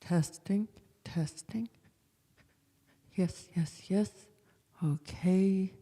Testing, testing. Yes, yes, yes. Okay.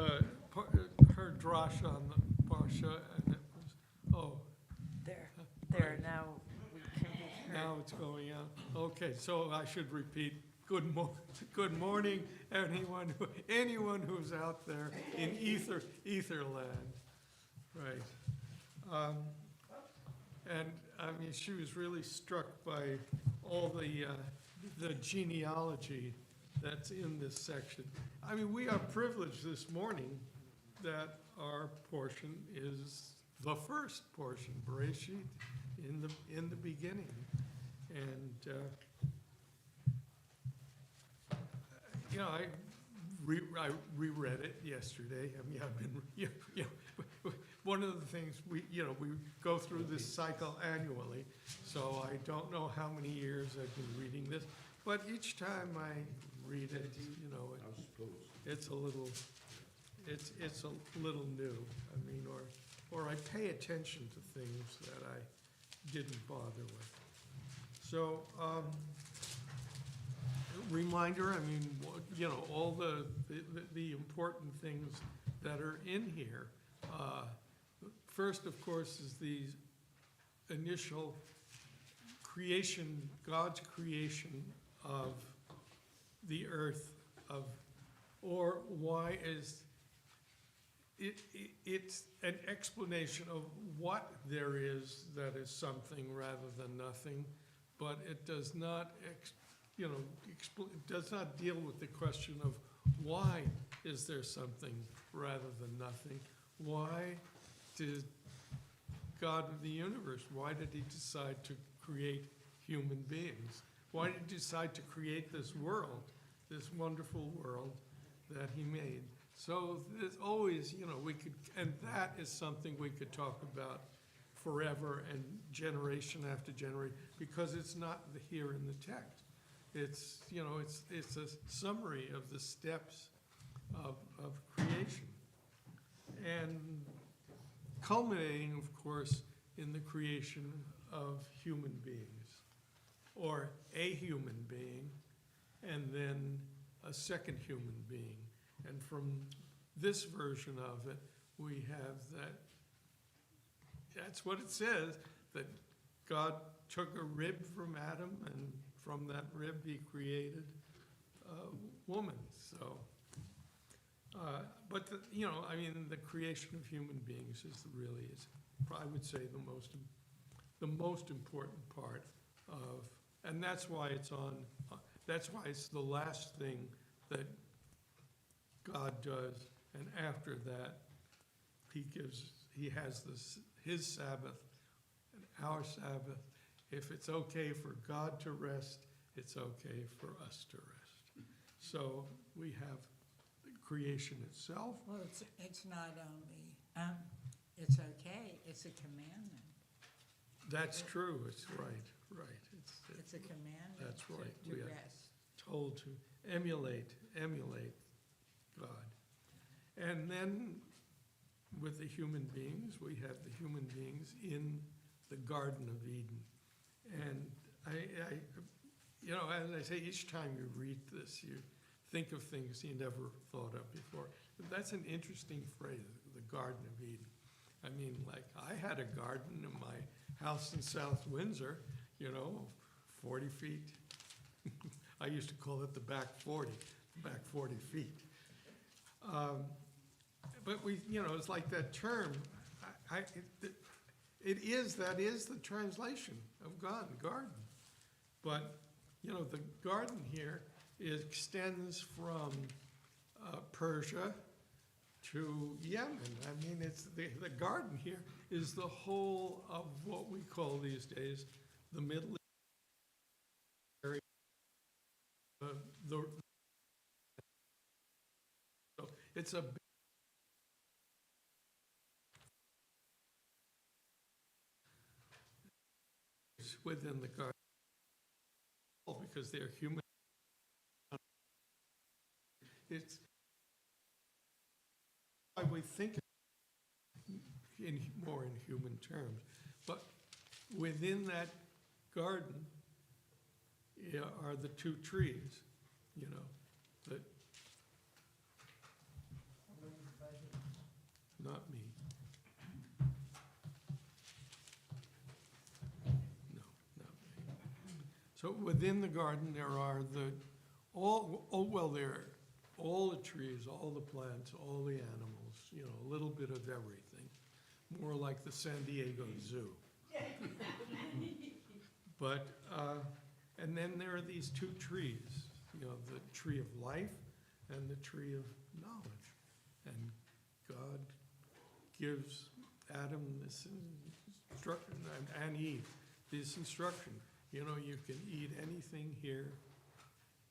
her drash on the Parsha, and it was, There, right. now we can be heard. Now it's going out. Okay, so I should repeat, good morning, anyone who's out there in Etherland, right. And, I mean, she was really struck by all the genealogy that's in this section. I mean, we are privileged this morning that our portion is the first portion, Bereshit, in the beginning. And, I reread it yesterday. I mean, I've been, one of the things we go through this cycle annually, so I don't know how many years I've been reading this, but each time I read it, it's a little new. I mean, or I pay attention to things that I didn't bother with. So, reminder, I mean, all the important things that are in here. First, of course, is the initial creation, God's creation of the earth, or why is it's an explanation of what there is that is something rather than nothing, but it does not, it does not deal with the question of why is there something rather than nothing. Why did God of the universe, why did he decide to create human beings? Why did he decide to create this world, this wonderful world that he made? So there's always, we could, and that is something we could talk about forever and generation after generation, because it's not here in the text. It's, it's a summary of the steps of creation. And culminating, of course, in the creation of human beings, or a human being, and then a second human being. And from this version of it, we have that's what it says, that God took a rib from Adam, and from that rib he created a woman. So, but I mean, the creation of human beings is I would say, the most important part of, and that's why it's the last thing that God does, and after that, he has his Sabbath and our Sabbath. If it's okay for God to rest, it's okay for us to rest. So we have the creation itself. Well, it's not only, it's okay, it's a commandment. That's true, it's right. It's a commandment That's right. to We are rest. told to emulate God. And then with the human beings, we have the human beings in the Garden of Eden. And as I say, each time you read this, you think of things you never thought of before. But that's an interesting phrase, the Garden of Eden. I mean, like, I had a garden in my house in South Windsor, 40 feet. I used to call it the back 40 feet. But it's like that term, that is the translation of God, garden. But, the garden here extends from Persia to Yemen. I mean, it's the garden here is the whole of what we call these days the Middle East area. So it's a within the garden because they're human. It's why we think more in human terms, but within that garden are the two trees, that So within the garden, there are all the trees, all the plants, all the animals, you know, a little bit of everything. More like the San Diego Zoo. But, and then there are these two trees, you know, the tree of life and the tree of knowledge. And God gives Adam this instruction, and Eve, this instruction. You know, you can eat anything here.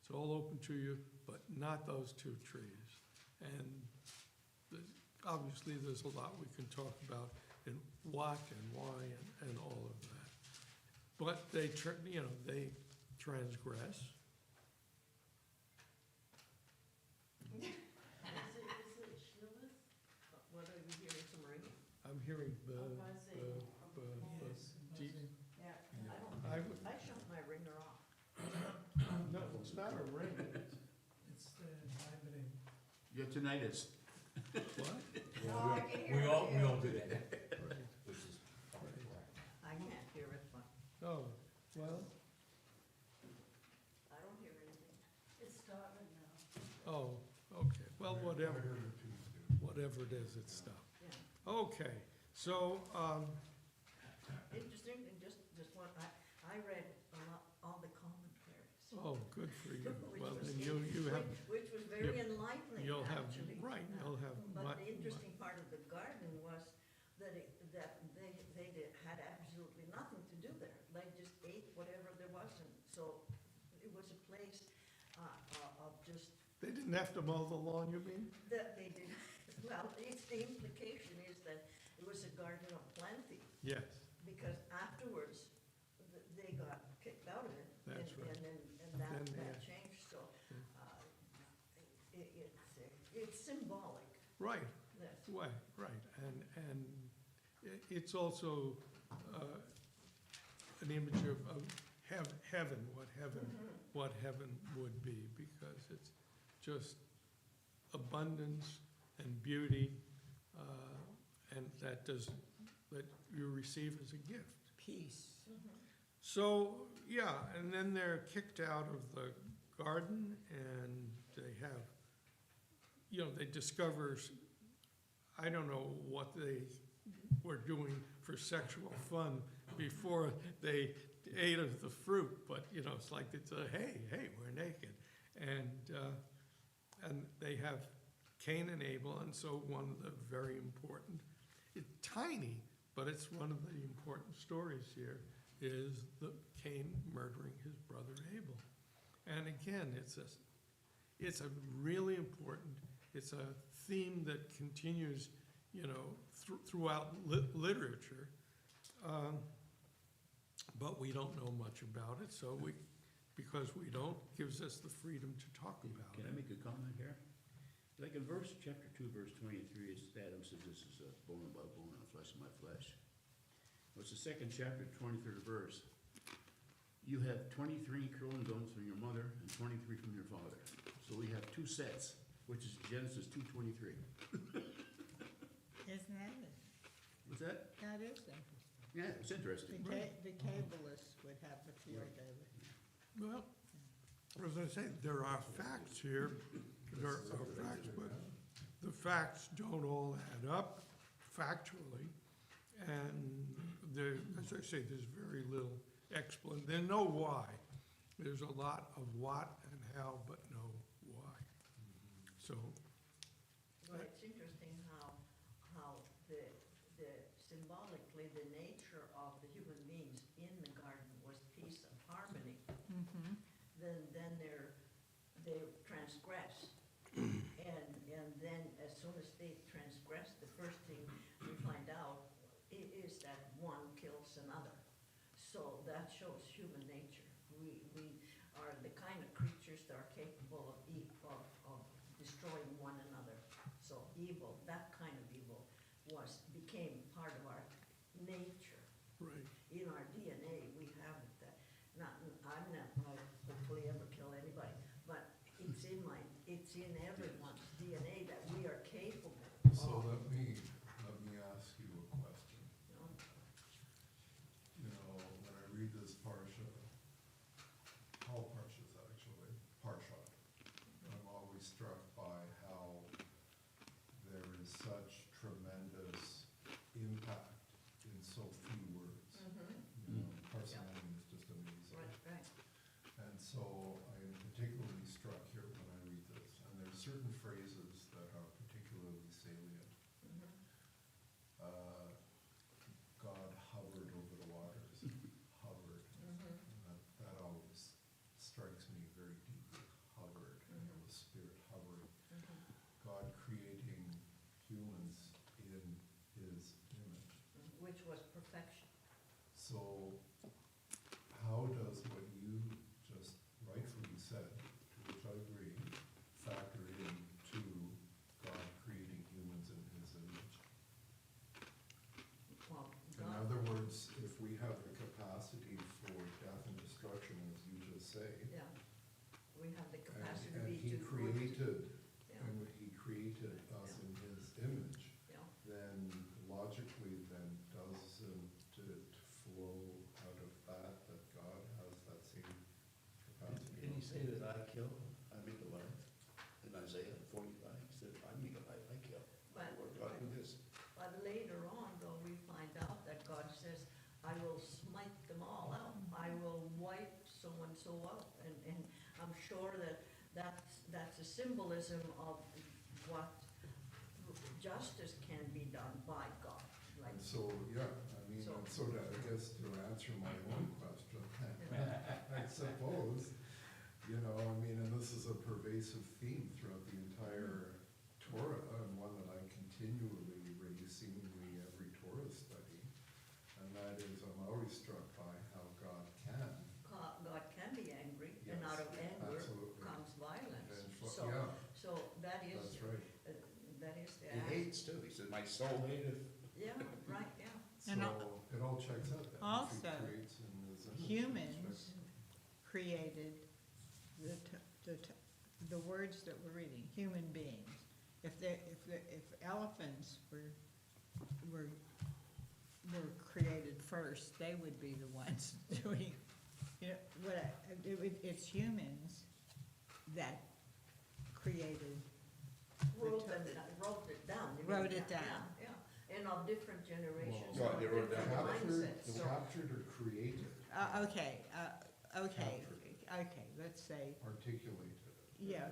It's all open to you, but not those two trees. And obviously, there's a lot we can talk about in what and why and all of that. But they transgress. Is it Shillis? What are you hearing, some ringing? I'm hearing Buzzing. deep. Yeah, I shut my ringer off. No, it's not a ring. It's inhibiting. You have tinnitus. What? No, I can hear We it. all do that, Right. which is probably correct. I can't hear it, but Oh, well, I don't hear anything. It's starting now. oh, okay. Well, whatever it is, it's stopped. Yeah. Okay, so, Interesting, and just what, I read a lot, all the commentaries. oh, good for you. Which Well, was then you have, Which was very enlightening, you'll have, actually. right, you'll have. But the interesting part of the garden was that had absolutely nothing to do there. They just ate whatever there was, and so it was a place of just, They didn't have to mow the lawn, you mean? that they did, well, the implication is that it was a garden of plenty, Yes, because afterwards, they got kicked out of it. That's right. And Then that they- changed, so, it's symbolic, right, yes. right. And it's also an image of heaven, what heaven would be, because it's just abundance and beauty, and that you receive as a gift. Peace. So, yeah, and then they're kicked out of the garden, and they have, you know, they discover, I don't know what they were doing for sexual fun before they ate of the fruit, but, you know, it's like it's a, hey, we're naked. And they have Cain and Abel, and so one of the very important, it's tiny, but it's one of the important stories here, is the Cain murdering his brother Abel. And again, it's a really important, it's a theme that continues, you know, throughout literature, but we don't know much about it, so because we don't, gives us the freedom to talk about Can I it. make a comment here? Like in chapter 2, verse 23, Adam says, this is a bone of my bone and flesh of my flesh. Well, it's the second chapter, 23rd verse. You have 23 chromosomes from your mother and 23 from your father. So we have two sets, which is Genesis 2:23. Isn't that it? What's that? That is interesting. Yeah, it's interesting. The Kabbalists would have a field day with it. Well, as I say, there are facts here, there are facts, but the facts don't all add up factually. And there, as I say, there's very little there's no why. There's a lot of what and how, but no why. So, Well, it's interesting how the symbolically, the nature of the human beings in the garden was peace and harmony. Then they transgress. And then as soon as they transgress, the first thing we find out is that one kills another. So that shows human nature. We are the kind of creatures that are capable of destroying one another. So evil, that kind of evil, became part of our nature. right, In our DNA, we have it. I'm not going to hopefully ever kill anybody, but it's in everyone's DNA that we are capable So of. let me ask you a question. You know? You know, when I read this parsha, struck by how there is such tremendous impact in so few words. You know, parsimony is just amazing. Right. And so I am particularly struck here when I read this, and there's certain phrases that are particularly salient. God hovered over the waters, hovered. That always strikes me very deeply, hovered, you know, the spirit hovering. God creating humans in his image. Which was perfection. So how does what you just rightfully said, to which I agree, factor into God creating humans in his image? Well, In God, other words, if we have the capacity for death and destruction, as you just say, yeah, we have the and capacity and to he be created, Yeah, and he created us in his image, yeah. then logically then doesn't it flow out of that God has that same capacity? Didn't he say that I kill, I make alive? In Isaiah 45, he said, I make alive, I kill. But, Lord God, do this. but later on, though, we find out that God says, I will smite them all out. I will wipe so-and-so out. And I'm sure that that's a symbolism of what justice can be done by God. Like, And so, yeah, I mean, So- and so to, I guess to answer my own question, I suppose, you know, I mean, and this is a pervasive theme throughout the entire Torah, and one that I continually raise seemingly every Torah study, and that is, I'm always struck by how God can, God can be angry, and Yes, out of anger absolutely. comes violence. and, So, yeah, so that is, that's right. that is the. He hates too, he said, my soul hateth. Yeah, right, yeah. So And it all checks out then. If he Also, creates in his image, humans created the words that we're reading, human beings. If elephants were created first, they would be the ones doing, you know, it's humans that created, Wrote it down. you mean, Wrote it yeah, down. Yeah, and of different generations, Well, of they wrote it different down. mindsets, so. Captured or created, okay, Captured. let's say, articulated. yeah,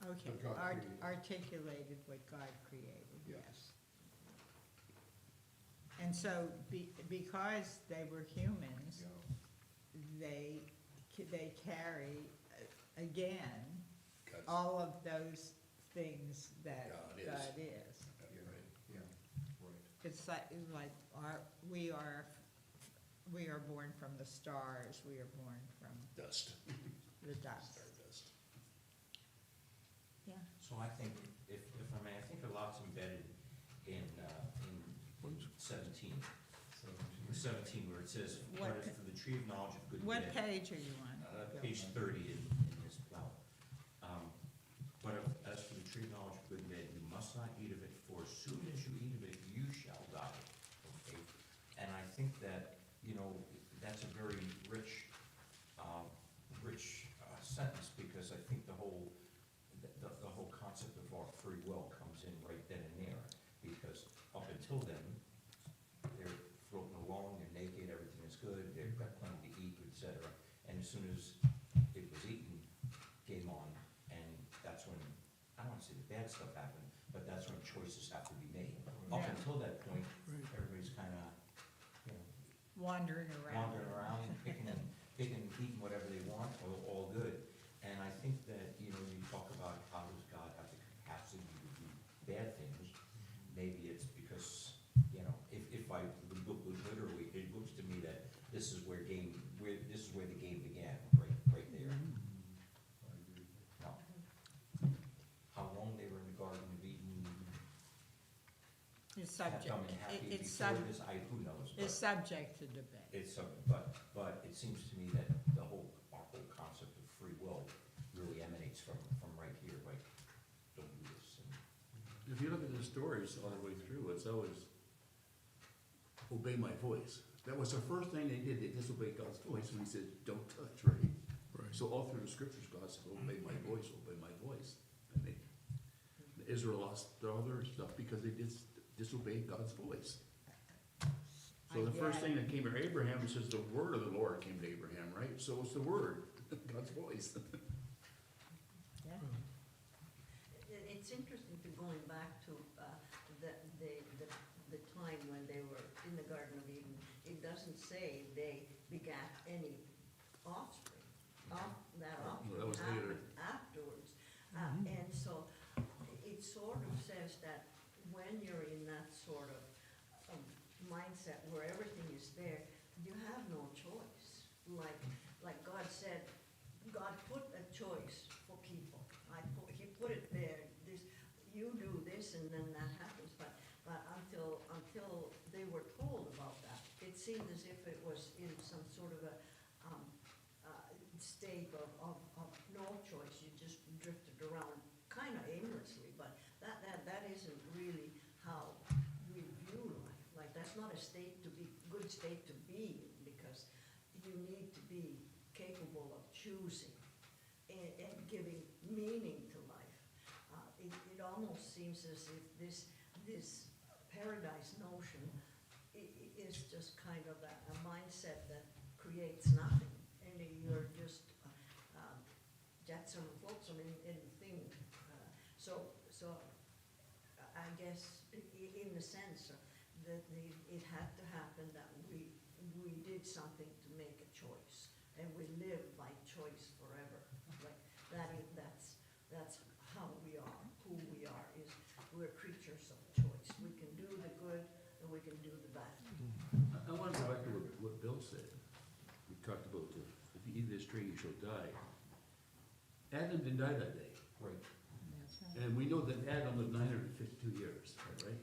okay, What God created. articulated what God created, Yeah. yes. And so, because they were humans, Yeah, they carry, again, God's- all of those things that God is. God is. yeah, yeah, right. It's like we are born from the stars, we are born from Dust. the dust. Stardust. Yeah. So I think, if I may, I think a lot's embedded in 17, where it says, What what is for the tree of knowledge of good and What bad. page are you on? Page 30 in this plow. But as for the tree of knowledge of good and bad, you must not eat of it, for as soon as you eat of it, you shall die. Okay? And I think that, you know, that's a very rich sentence, because I think the whole concept of our free will comes in right then and there. Because up until then, they're floating along, they're naked, everything is good, they've got plenty to eat, etc. And as soon as it was eaten, game on, and that's when, I don't wanna say the bad stuff happened, but that's when choices have to be made. Up Yeah. until that point, everybody's kinda, you know, Wandering around. wandering around, picking, eating whatever they want, all good. And I think that, you know, you talk about how does God have the capacity to do bad things, maybe it's because, you know, if the book was literally, it looks to me that this is where the game began, right there. I agree. Now, how long they were in the Garden of Eden, It's have subject, come in happy it's before this, who knows? it's subject to debate. But it seems to me that our whole concept of free will really emanates from right here, like, don't do this. And If you look at the stories all the way through, it's always, obey my voice. That was the first thing they did, they disobeyed God's voice, when he said, don't touch, right? Right. So all through the scriptures, God said, obey my voice, and they Israel lost all their stuff because they disobeyed God's voice. So the first thing that came to Abraham, it says the word of the Lord came to Abraham, right? So it's the word, God's voice. Yeah. It's interesting to going back to the time when they were in the Garden of Eden. It doesn't say they begat any offspring. That offspring that was later. happened afterwards. And so it sort of says that when you're in that sort of mindset where everything is there, you have no choice. Like God said, God put a choice for people. He put it there. You do this and then that happens. But until they were told about that, it seemed as if it was in some sort of a state of no choice. You just drifted around kind of aimlessly. But that isn't really how we view life. Like, that's not a good state to be in, because you need to be capable of choosing and giving meaning to life. It almost seems as if this paradise notion is just kind of a mindset that creates nothing, and you're just jetsam flotsam in the thing. So I guess in the sense that it had to happen that we did something to make a choice, and we live by choice forever. Like that's how we are, who we are, is we're creatures of choice. We can do the good and we can do the bad. I want to go back to what Bill said. We talked about if you eat this tree, you shall die. Adam didn't die that day. Right. That's right. And we know that Adam lived 952 years, right?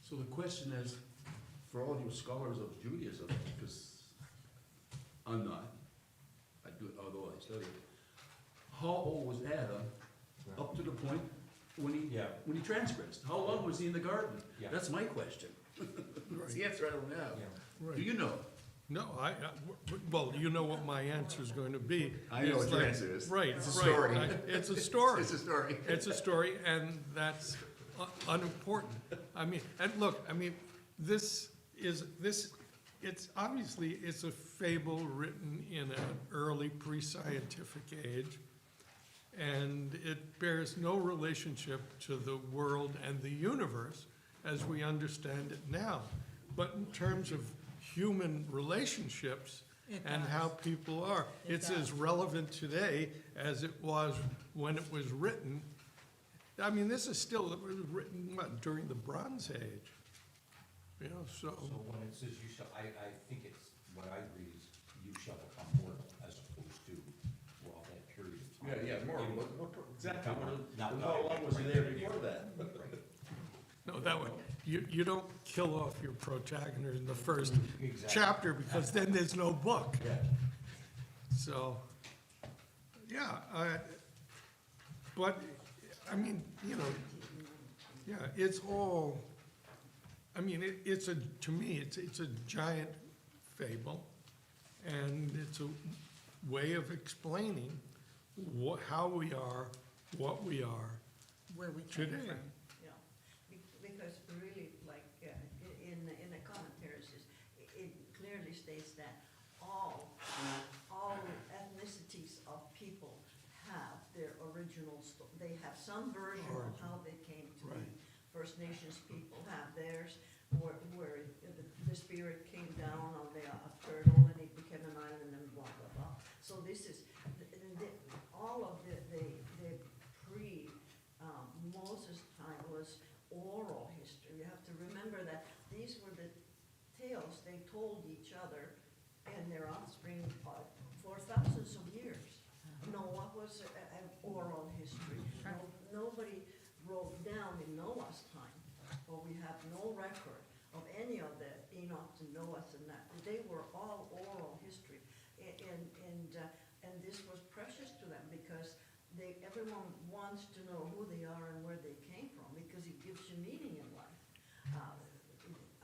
So the question is, for all you scholars of Judaism, because I'm not, I do it although I study it, how old was Adam up to the point when he transgressed? How long was he in the garden? Yeah. That's my question. That's the answer I don't have. Yeah. Right. Do you know? No, well, you know what my answer is going to be. I know It's what your like- answer is. Right, It's a right. story. It's a story. It's a story. It's a story, and that's unimportant. I mean, and look, I mean, it's obviously, it's a fable written in an early pre-scientific age, and it bears no relationship to the world and the universe as we understand it now. But in terms of human relationships It and does. how people are, It it's as does. relevant today as it was when it was written. I mean, this is still, it was written, what, during the Bronze Age? You know, So when it says you shall, I think it's, what I read is you shall become mortal, as opposed to, well, that period of time. Exactly. Not How long was he there before that? Right. no, that way, you don't kill off your protagonist in the first Exactly. chapter, because then there's no book. Yeah. So, yeah, but, I mean, you know, yeah, it's all, I mean, it's a, to me, it's a giant fable, and it's a way of explaining how we are, what we are Where we came today. from. Yeah, because really, like, in the commentaries, it clearly states that all ethnicities of people have their original they have some version of how they came to be. Right. First Nations people have theirs, where the spirit came down on a turtle and it became an island and blah, blah, blah. So this is, all of the Moses time was oral history. You have to remember that these were the tales they told each other and their offspring for thousands of years. Noah was an oral history. Nobody wrote down in Noah's time, or we have no record of any of the Enoch and Noah's and that. They were all oral history. And this was precious to them, because everyone wants to know who they are and where they came from, because it gives you meaning in life,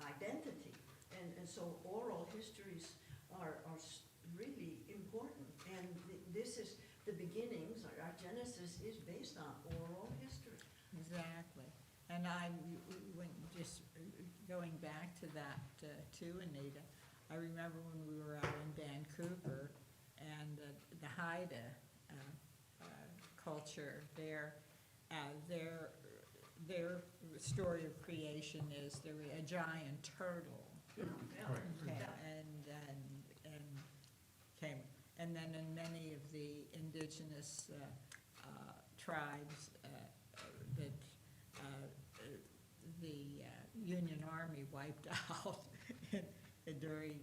identity. And so oral histories are really important. And this is the beginnings, our Genesis is based on oral history. Exactly. And when, just going back to that too, Anita, I remember when we were out in Vancouver and the Haida culture there, their story of creation is there was a giant turtle. Yeah. Okay, Yeah. and came, and then in many of the indigenous tribes that the Union Army wiped out during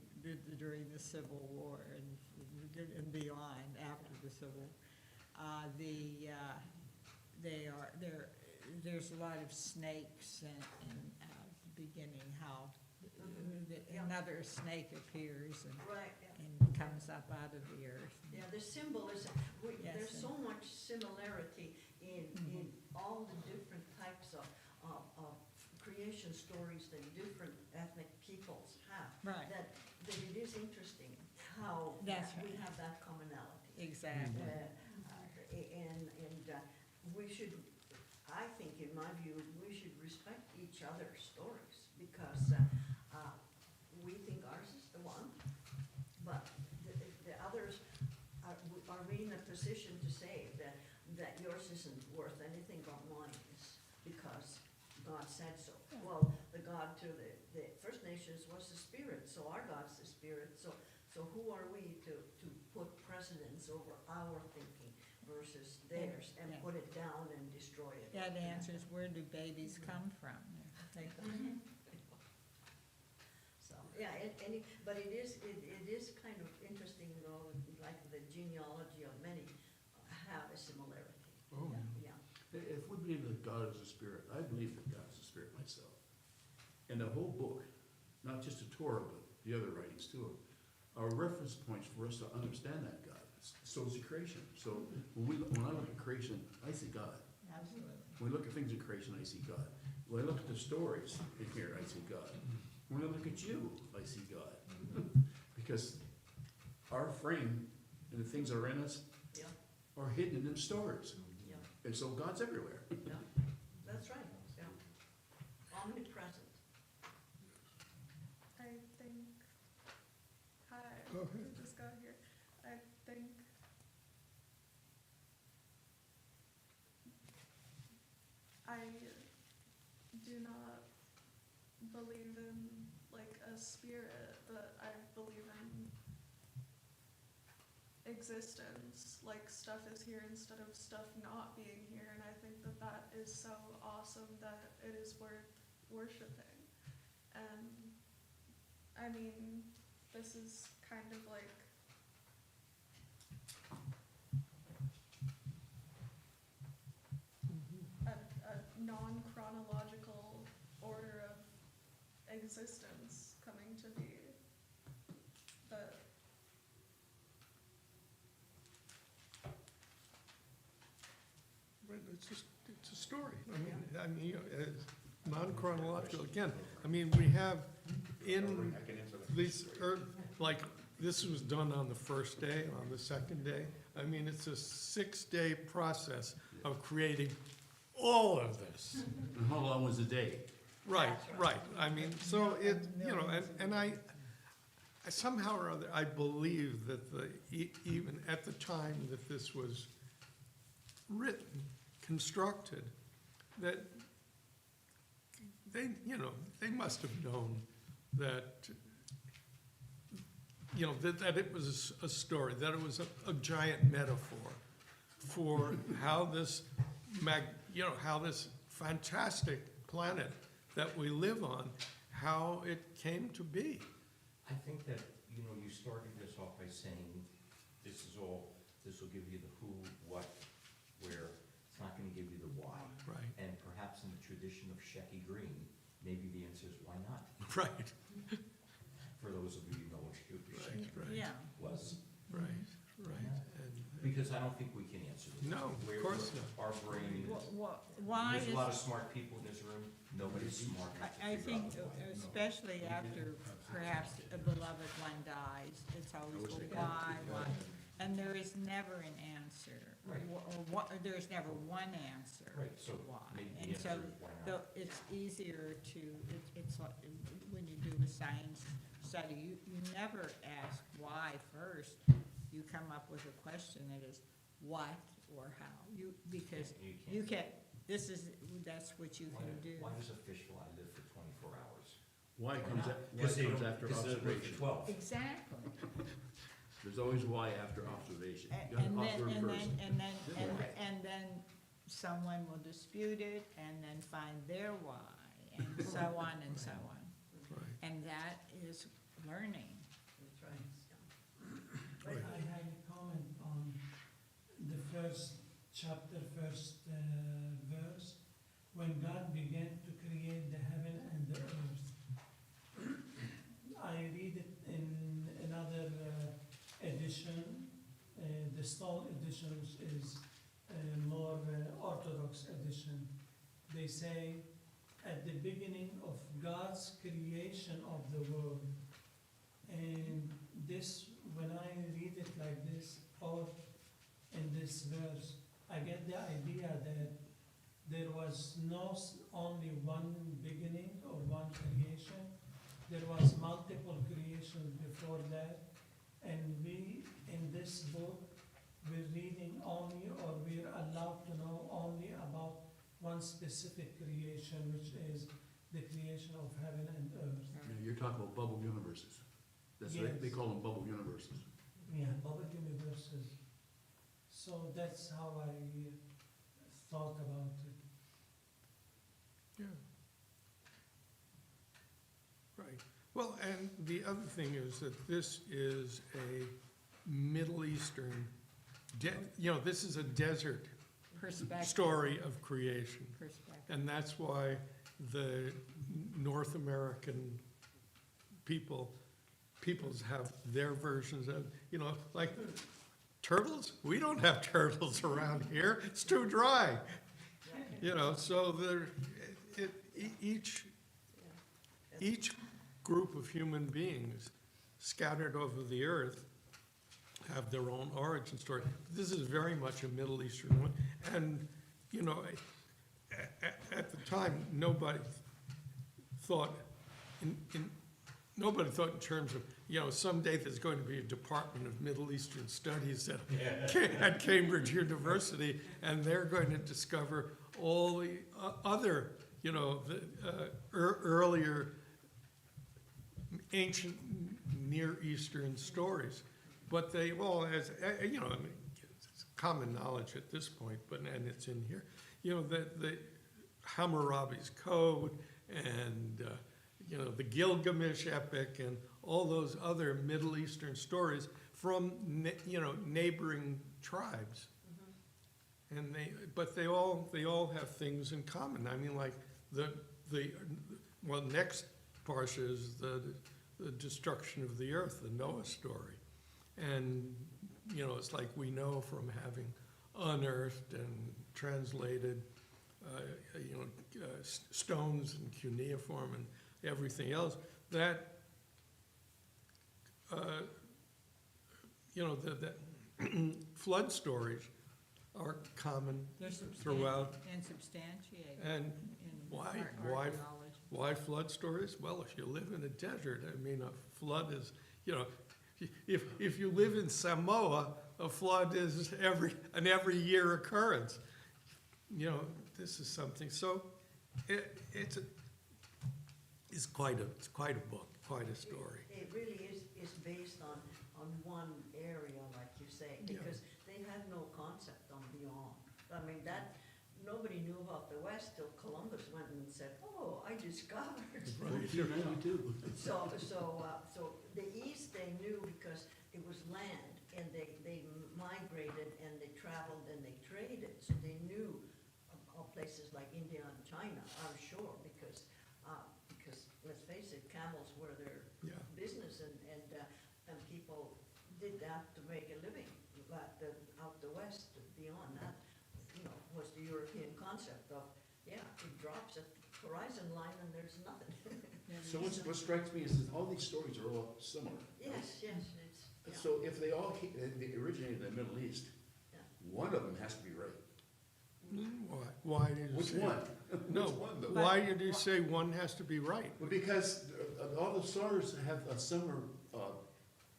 the Civil War and beyond, after the Civil. There's a lot of snakes in the beginning, how another snake appears Right, yeah. and comes up out of the earth. Yeah, the symbolism, Yes, there's and- so much similarity in all the different types of creation stories that different ethnic peoples have. Right, That it is interesting how That's we right. have that commonality. exactly. And we should, I think, in my view, we should respect each other's stories, because we think ours is the one, but the others, are we in a position to say that yours isn't worth anything but mine is, because God said so? Well, the God to the First Nations was the Spirit, so our God's the Spirit, so who are we to put precedence over our thinking versus theirs, and Yeah. put it down and destroy it? That answers, where do babies come from? So, yeah, but it is kind of interesting, though, like the genealogy of many have a similarity. Oh, Yeah, If we believe that God is a spirit, I believe that God is a spirit myself. And the whole book, not just the Torah, but the other writings too, are reference points for us to understand that God. So is the creation. So when I look at creation, I see God. Absolutely. When I look at things in creation, I see God. When I look at the stories in here, I see God. When I look at you, I see God. Because our frame and the things that are in us yeah, are hidden in them stories. yeah, And so God's everywhere. yeah, that's right, yeah. Omnipresent. I think, hi, Go ahead. I just got here. I think I do not believe in like a spirit, but I believe in existence. Like stuff is here instead of stuff not being here, and I think that that is so awesome that it is worth worshiping. And I mean, this is kind of like a non-chronological order of existence coming to be. But Right, it's a story. I mean, you know, non-chronological, again, I mean, we have in these, like, this was done on the first day, on the second day. I mean, it's a 6-day process of creating all of this. And how long was the day? Right, right. I mean, so it, you know, and I somehow or other, I believe that even at the time that this was written, constructed, that they, you know, they must have known that, you know, that it was a story, that it was a giant metaphor for how this you know, how this fantastic planet that we live on, how it came to be. I think that, you know, you started this off by saying, this will give you the who, what, where. It's not gonna give you the why. Right, And perhaps in the tradition of Shecky Green, maybe the answer is why not? right, For those of you who know what Shecky right, Yeah, was. right, right. Because I don't think we can answer this. No, of course not. Our brain, why there's is, a lot of smart people in this room, nobody's smart enough to I figure think out the why. especially after perhaps a beloved one dies, it's always, well, why? And And there is never an answer, Right. or there's never one answer Right, so to why. maybe the And so, answer is why not? it's easier to, it's like, when you do a science study, you never ask why first. You come up with a question that is what or how, because you can, that's what you Why can do- do. Why does a fish fly live for 24 hours? Why comes, not? why Because they comes don't- after because they live for observation? 12. Exactly. There's always why after observation. You gotta And then, observe and first. then, Right. and then someone will dispute it and then find their why, and so on and so on. Right. And that is learning. That's right. Right. I had a comment on the first chapter, first verse, when God began to create the heaven and the earth. I read it in another edition. The Stone edition is a more orthodox edition. They say, at the beginning of God's creation of the world. And this, when I read it like this, or in this verse, I get the idea that there was only one beginning or one creation. There was multiple creations before that. And we, in this book, we're reading only, or we're allowed to know only about one specific creation, which is the creation of heaven and earth. Yeah, you're talking about bubble universes. That's what they Yes. call them, bubble universes. Yeah, bubble universes. So that's how I thought about it. Yeah. Right. Well, and the other thing is that this is a Middle Eastern, this is a desert Perspective. story of creation. Perspective. And that's why the North American peoples have their versions of, like turtles. We don't have turtles around here. It's too dry. So each group of human beings scattered over the earth have their own origin story. This is very much a Middle Eastern one. And, at the time, nobody thought nobody thought in terms of, someday there's going to be a Department of Middle Eastern Studies at Cambridge University, and they're going to discover all the other, earlier ancient Near Eastern stories. But they all, it's common knowledge at this point, and it's in here, the Hammurabi's Code and, the Gilgamesh epic and all those other Middle Eastern stories from, neighboring tribes. And they all have things in common. I mean, like next parsha is the destruction of the earth, the Noah story. And, it's like we know from having unearthed and translated, stones and cuneiform and everything else, that, the flood stories are common They're throughout. and substantiated And in why? archaeology. Why flood stories? Well, if you live in a desert, I mean, a flood is, if you live in Samoa, a flood is an every year occurrence. This is something. So it's quite a book, quite a story. It really is based on one area, like you say, Yeah. because they had no concept on beyond. I mean, nobody knew about the West till Columbus went and said, "Oh, I discovered." Me too. So the East they knew because it was land, and they migrated and they traveled and they traded, so they knew of places like India and China, I'm sure, because let's face it, camels were their Yeah. business, and people did that to make a living. But out the West, beyond that, was the European concept of, it drops at the horizon line and there's nothing. So what strikes me is that all these stories are all similar. Yes, Yeah. So if they all, they originated in the Middle East, Yeah. one of them has to be right. Why did you Which say? one? No, Which one though? why did you say one has to be right? Well, because all the stars have a similar,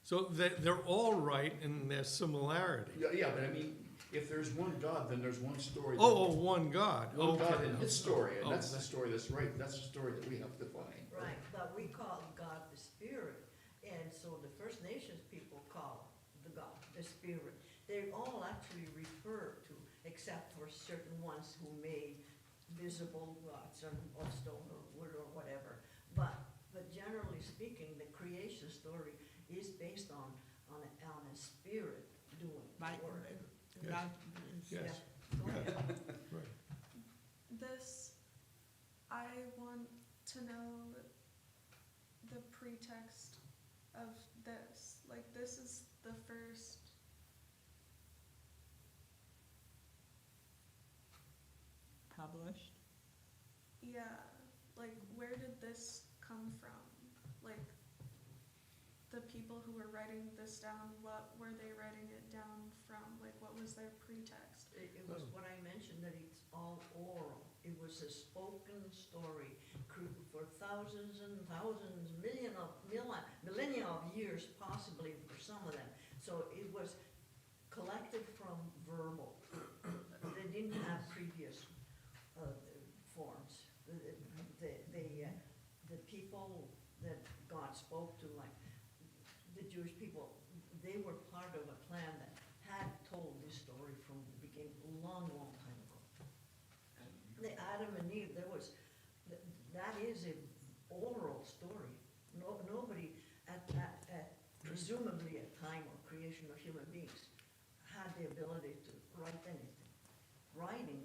So they're all right in their similarity. yeah, but I mean, if there's one God, then there's one story. Oh, one God, One God okay. in his story, and Oh, that's the story that's right, that's the story that we have to find. Right, but we call God the Spirit, and so the First Nations people call the God the Spirit. They all actually refer to, except for certain ones who made visible gods of stone or wood or whatever. But generally speaking, the creation story is based on a spirit doing Right. the work. Yes. God is- Yes. Yeah, go ahead. Right. This, I want to know the pretext of this. Like, this is the first, Published. yeah, like, where did this come from? Like, the people who were writing this down, what were they writing it down from? Like, what was their pretext? It was what I mentioned, that it's all oral. It was a spoken story for thousands and thousands, millennia of years, possibly for some of them. So it was collected from verbal. They didn't have previous forms. The people that God spoke to, like the Jewish people, they were part of a clan that had told this story from the beginning, a long, long time ago. The Adam and Eve, that is an oral story. Nobody presumably at time of creation of human beings, had the ability to write anything. Writing,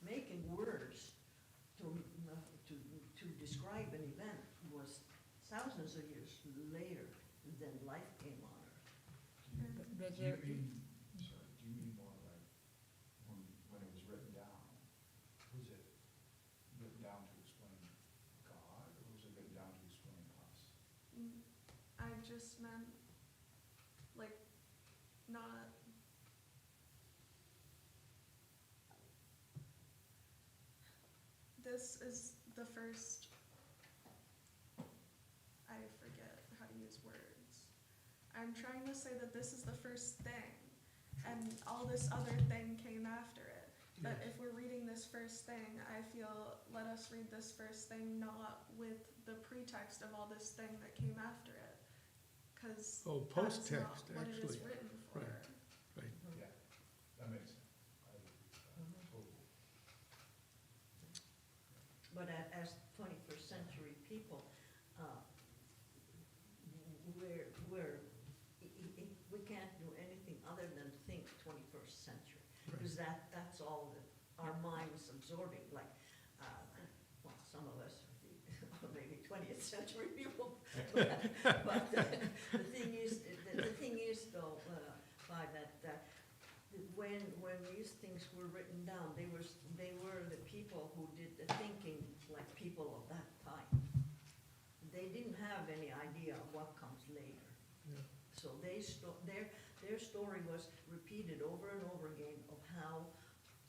making words to describe an event was thousands of years later than life came on earth. But Do you there, mean, sorry, do you mean more like when it was written down? Was it written down to explain God, or was it written down to explain us? I just meant, like, not, this is the first, I forget how to use words. I'm trying to say that this is the first thing, and all this other thing came after it. But Yes. if we're reading this first thing, I feel, let us read this first thing not with the pretext of all this thing that came after it. Cause Oh, that's not post-text, what it is actually. written for. Right. Right. Yeah, that makes sense. I agree with that, totally. But as 21st century people, we can't do anything other than think 21st century. Because that's all that our mind's absorbing, like, well, some of us, maybe 20th century people. But the thing is though, that when these things were written down, they were the people who did the thinking, like people of that time. They didn't have any idea of what comes later. Yeah. So their story was repeated over and over again of how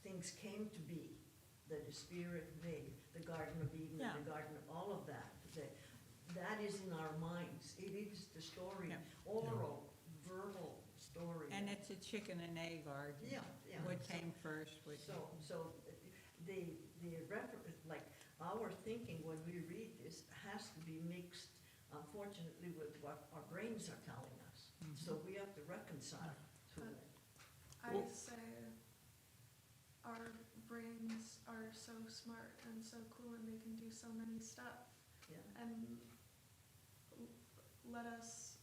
things came to be, that the Spirit made, the Garden of Eden, Yeah. the Garden of all of that. That is in our minds. It is the story, Yeah. oral, verbal story. and it's a chicken and egg argument. Yeah, yeah. What came first, what So the like our thinking when we read this has to be mixed, unfortunately, with what our brains are telling us. So we have to reconcile to it. I Well- say our brains are so smart and so cool and they can do so many stuff. Yeah. And let us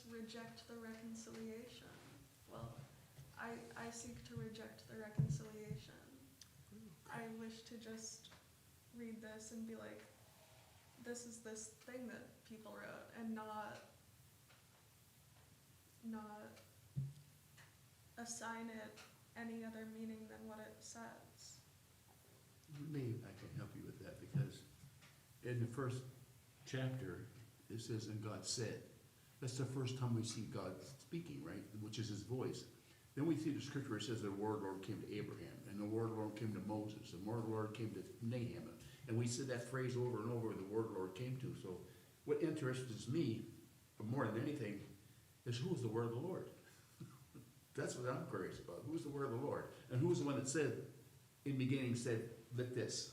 reject the reconciliation. Well, I seek to reject the reconciliation. I wish to just read this and be like, this is this thing that people wrote, and not assign it any other meaning than what it says. Maybe I can help you with that, because in the first chapter, it says, and God said. That's the first time we see God speaking, right? Which is his voice. Then we see the scripture where it says the word Lord came to Abraham, and the word Lord came to Moses, and the word Lord came to Nahum. And we said that phrase over and over, the word Lord came to. So what interests me, more than anything, is who's the word of the Lord? That's what I'm curious about. Who's the word of the Lord? And who's the one that said, in the beginning said, let this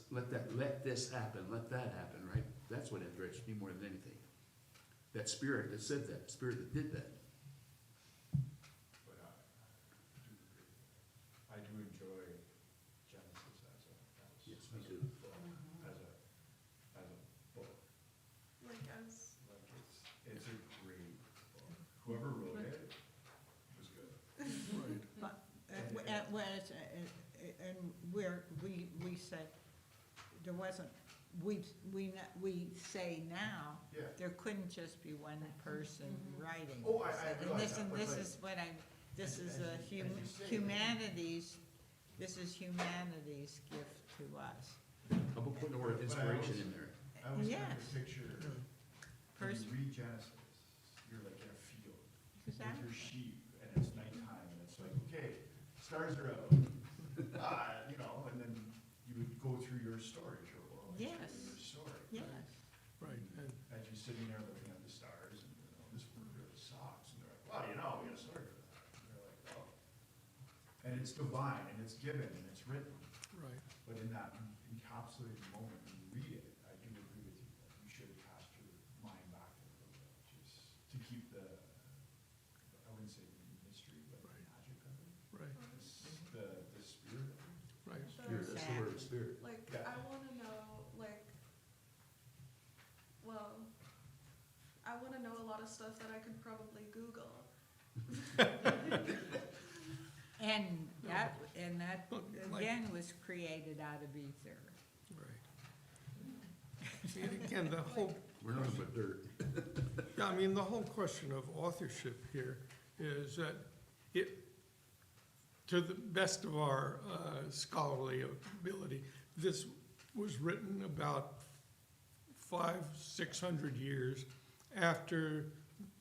happen, let that happen, right? That's what interests me more than anything. That spirit that said that, spirit that did that. But I do enjoy Genesis Yes, me too. as a book. Like as, Like it's a great book. Whoever wrote it was good. Right. But, and where we said, there wasn't, we say now, Yeah. there couldn't just be one person writing. Oh, I this. realize And that, this but is what I, this is as a you say, humanities, this is humanity's gift to us. How about putting the word But I inspiration always- in there? I always kind Yes. of picture, when Pers- you read Genesis, you're like in a field with Exactly. your sheep, and it's nighttime, and it's like, okay, stars are out. You know, and then you would go through your story, your oral history, Yes. your story. Yes, Right, and, As you're sitting there looking at the stars, and you know, this word really sucks, and they're like, well, you know, we got a story for that. And you're like, oh. And it's divine, and it's given, and it's written, right. but in that encapsulated moment when you read it, I do agree with you, that you should cast your mind back a little bit, just to keep the, I wouldn't say mystery, but the Right. magic of it, Right, the spirit of it. right. Spirit, that's the word, spirit. like, Yeah. I wanna know, like, well, I wanna know a lot of stuff that I could probably Google. and that But like- again was created out of ether. Right. And again, the whole, We're nothing but dirt. yeah, I mean, the whole question of authorship here is that it, to the best of our scholarly ability, this was written about 500-600 years after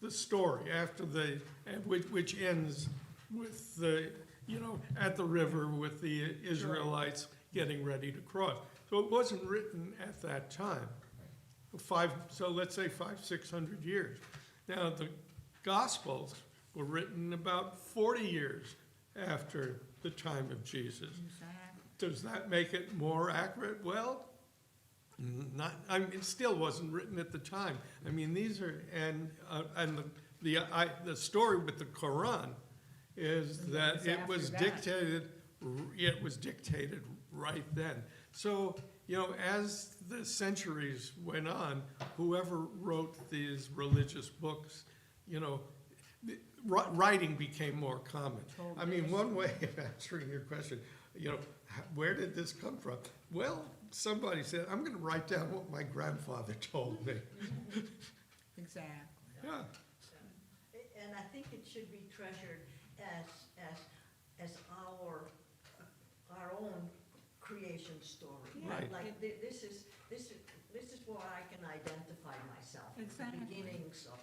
the story, after the, which ends with the, you know, at the river with the Israelites getting ready to cross. So it wasn't written at that time. So let's say 500-600 years. Now, the Gospels were written about 40 years after the time of Jesus. Exactly. Does that make it more accurate? Well, not, I mean, it still wasn't written at the time. I mean, these are, and the story with the Quran is that It's it was after that. dictated right then. So, you know, as the centuries went on, whoever wrote these religious books, you know, writing became more common. I mean, one way of answering your question, you know, where did this come from? Well, somebody said, I'm gonna write down what my grandfather told me. Exactly. Yeah, And I think it should be treasured as our own creation story. Yeah. Right. Like, this is where I can identify myself. Exactly. The beginnings of,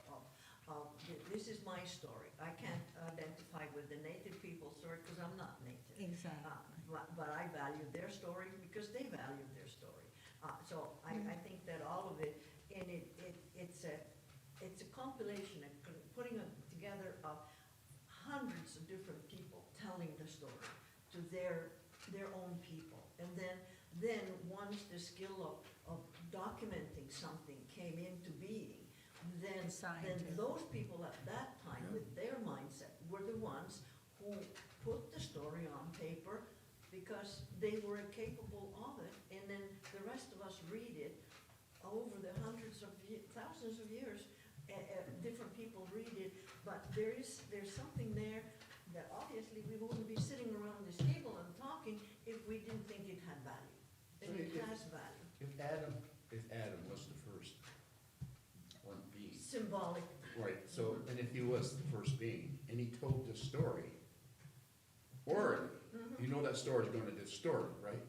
this is my story. I can't identify with the native people's story, because I'm not native. Exactly. But I value their story because they value their story. So I think that all of it, and it's a compilation, putting together of hundreds of different people telling the story to their own people. And then once the skill of documenting something came into being, then Scientific. those people at that time Yeah. with their mindset were the ones who put the story on paper because they were capable of it, and then the rest of us read it over the hundreds of thousands of years. Different people read it, but there's something there that obviously we wouldn't be sitting around this table and talking if we didn't think it had value. And So it if- has value, If Adam was the first one being, symbolic. right, so, and if he was the first being, and he told the story, or, Mhm. you know that story's gonna distort, right?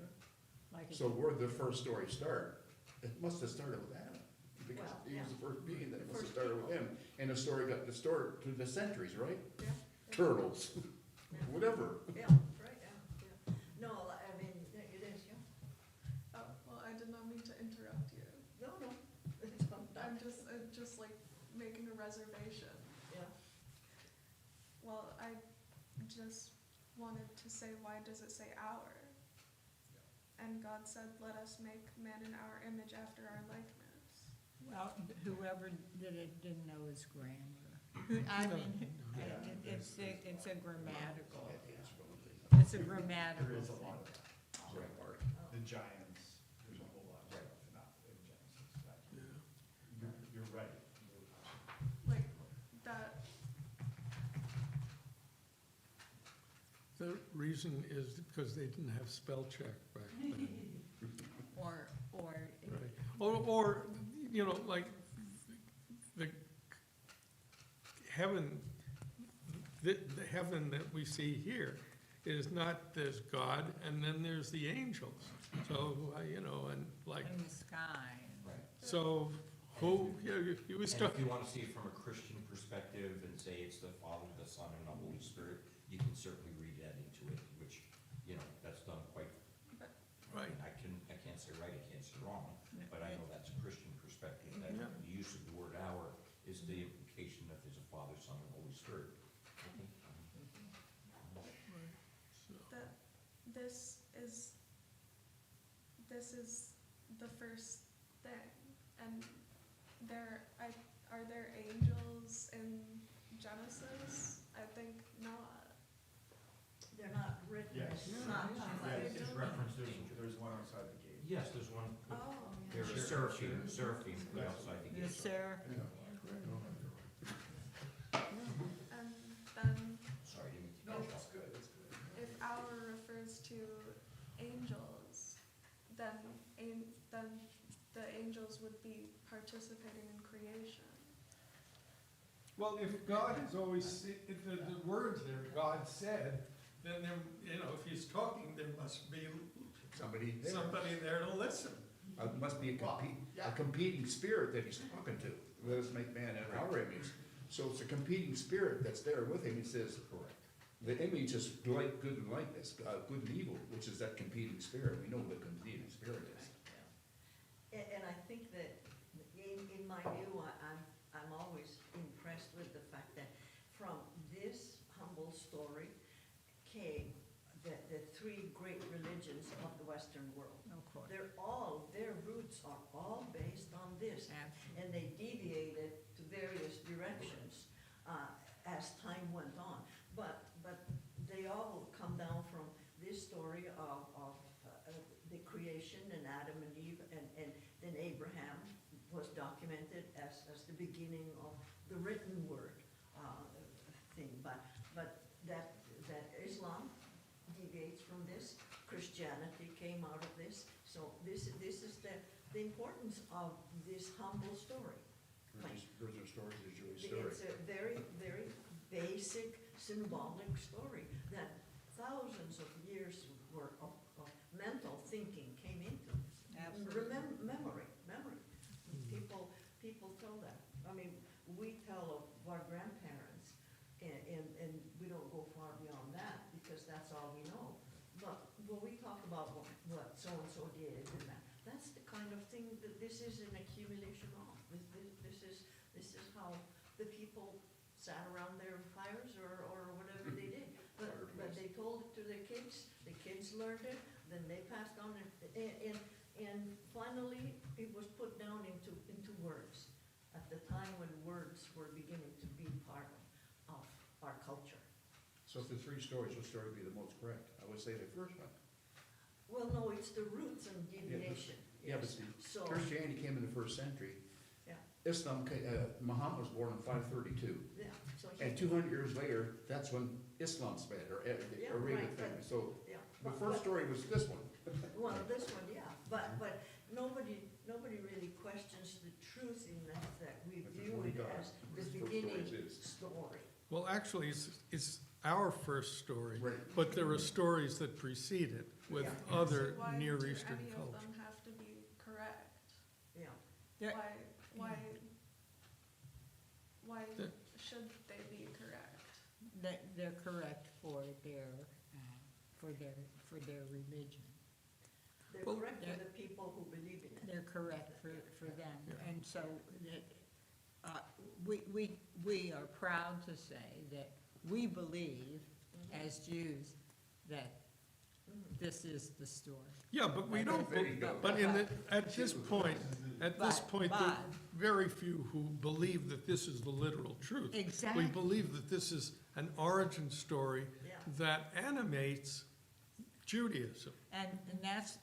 Like So where did the first story start? It must have started with Adam. because Well, he was yeah. the first being, that The must have first started with people. him. And the story got distorted through the centuries, right? Yeah. Turtles, Yeah. whatever. Yeah, right, yeah. No, I mean, it is, yeah. Oh, well, I did not mean to interrupt you. No, no, it's not I'm done. just like making a reservation. Yeah. Well, I just wanted to say, why does it say our? And God said, let us make man in our image after our likeness. Well, whoever did it didn't know his grammar. I mean, it's a grammatical, it's a grammatical There is a thing. lot of that. Right. The giants, there's a whole lot of stuff, not in Genesis, that, you're right. Like, that, The reason is because they didn't have spell check back then. Or, Right. Or, you know, like, the heaven, the heaven that we see here is not, there's God, and then there's the angels. So, you know, and like, in the sky. Right. so, who, you was And talking, if you wanna see it from a Christian perspective and say it's the Father, the Son, and the Holy Spirit, you can certainly read that into it, which, you know, that's done quite, right, I can't say right, I can't say wrong, but I know that's a Christian perspective, that Yeah. the use of the word our is the implication that there's a Father, Son, and Holy Spirit. that this is the first thing, and are there angels in Genesis? I think not. They're not written Yes. as Yeah. such, Yeah, but it's referenced, there's one outside the gate. Yes, there's one, Oh, there's a seraphim put outside the The gate. Sarah, and then Sorry, didn't mean to No, cut you it's off. good, it's good. if our refers to angels, then the angels would be participating in creation. well, if God has always, if the words there, God said, then there, you know, if he's talking, there must be Somebody there. somebody there to listen. Must be a competing spirit that he's talking to. Let us make man in our image. So it's a competing spirit that's there with him. He says, Correct. the image is like good and likeness, good and evil, which is that competing spirit. We know what competing spirit is. And I think that in my view, I'm always impressed with the fact that from this humble story came the three great religions of the Western world. of course. Their roots are all based on this, Absolutely. and they deviated to various directions as time went on. But they all come down from this story of the creation and Adam and Eve, and then Abraham was documented as the beginning of the written word thing. But that Islam deviates from this. Christianity came out of this. So this is the importance of this humble story. Those are stories, the Jewish story. It's a very, very basic symbolic story that thousands of years worth of mental thinking came into this. Absolutely. Memory. People tell that. I mean, we tell of our grandparents, and we don't go far beyond that, because that's all we know. But when we talk about what so-and-so did and that, that's the kind of thing that this is an accumulation of. This is how the people sat around their fires or whatever they did. But they told it to their kids, the kids learned it, then they passed on it, and finally it was put down into words at the time when words were beginning to be part of our culture. So if there's three stories, what story would be the most correct? I would say the first one. Well, no, it's the roots and deviation. Yeah, but Yes. see, So, Christianity came in the first century. Yeah. Islam, Muhammad was born in 532. yeah, so. And 200 years later, that's when Islam spread, or the Yeah, Arabic right, family. So Yeah. the But- first story was this one. Well, this one, yeah, but nobody really questions the truthiness that we But there's view one it God. as the His first beginning story is. story. Well, actually, it's our first story, Right. but there are stories that precede it with Yeah. other So why Near do Eastern any of cultures. them have to be correct? Yeah. There- Why, why, why The- should they be correct? They're correct for their religion. They're Well, correct for the people who believe in it. They're correct for them. Yeah. And so we are proud to say that we believe as Jews that this is the story. Yeah, but we don't, There you go. but at this point, there But- are very few who believe that this is the literal truth. Exactly. We believe that this is an origin story Yeah. that animates Judaism. And that's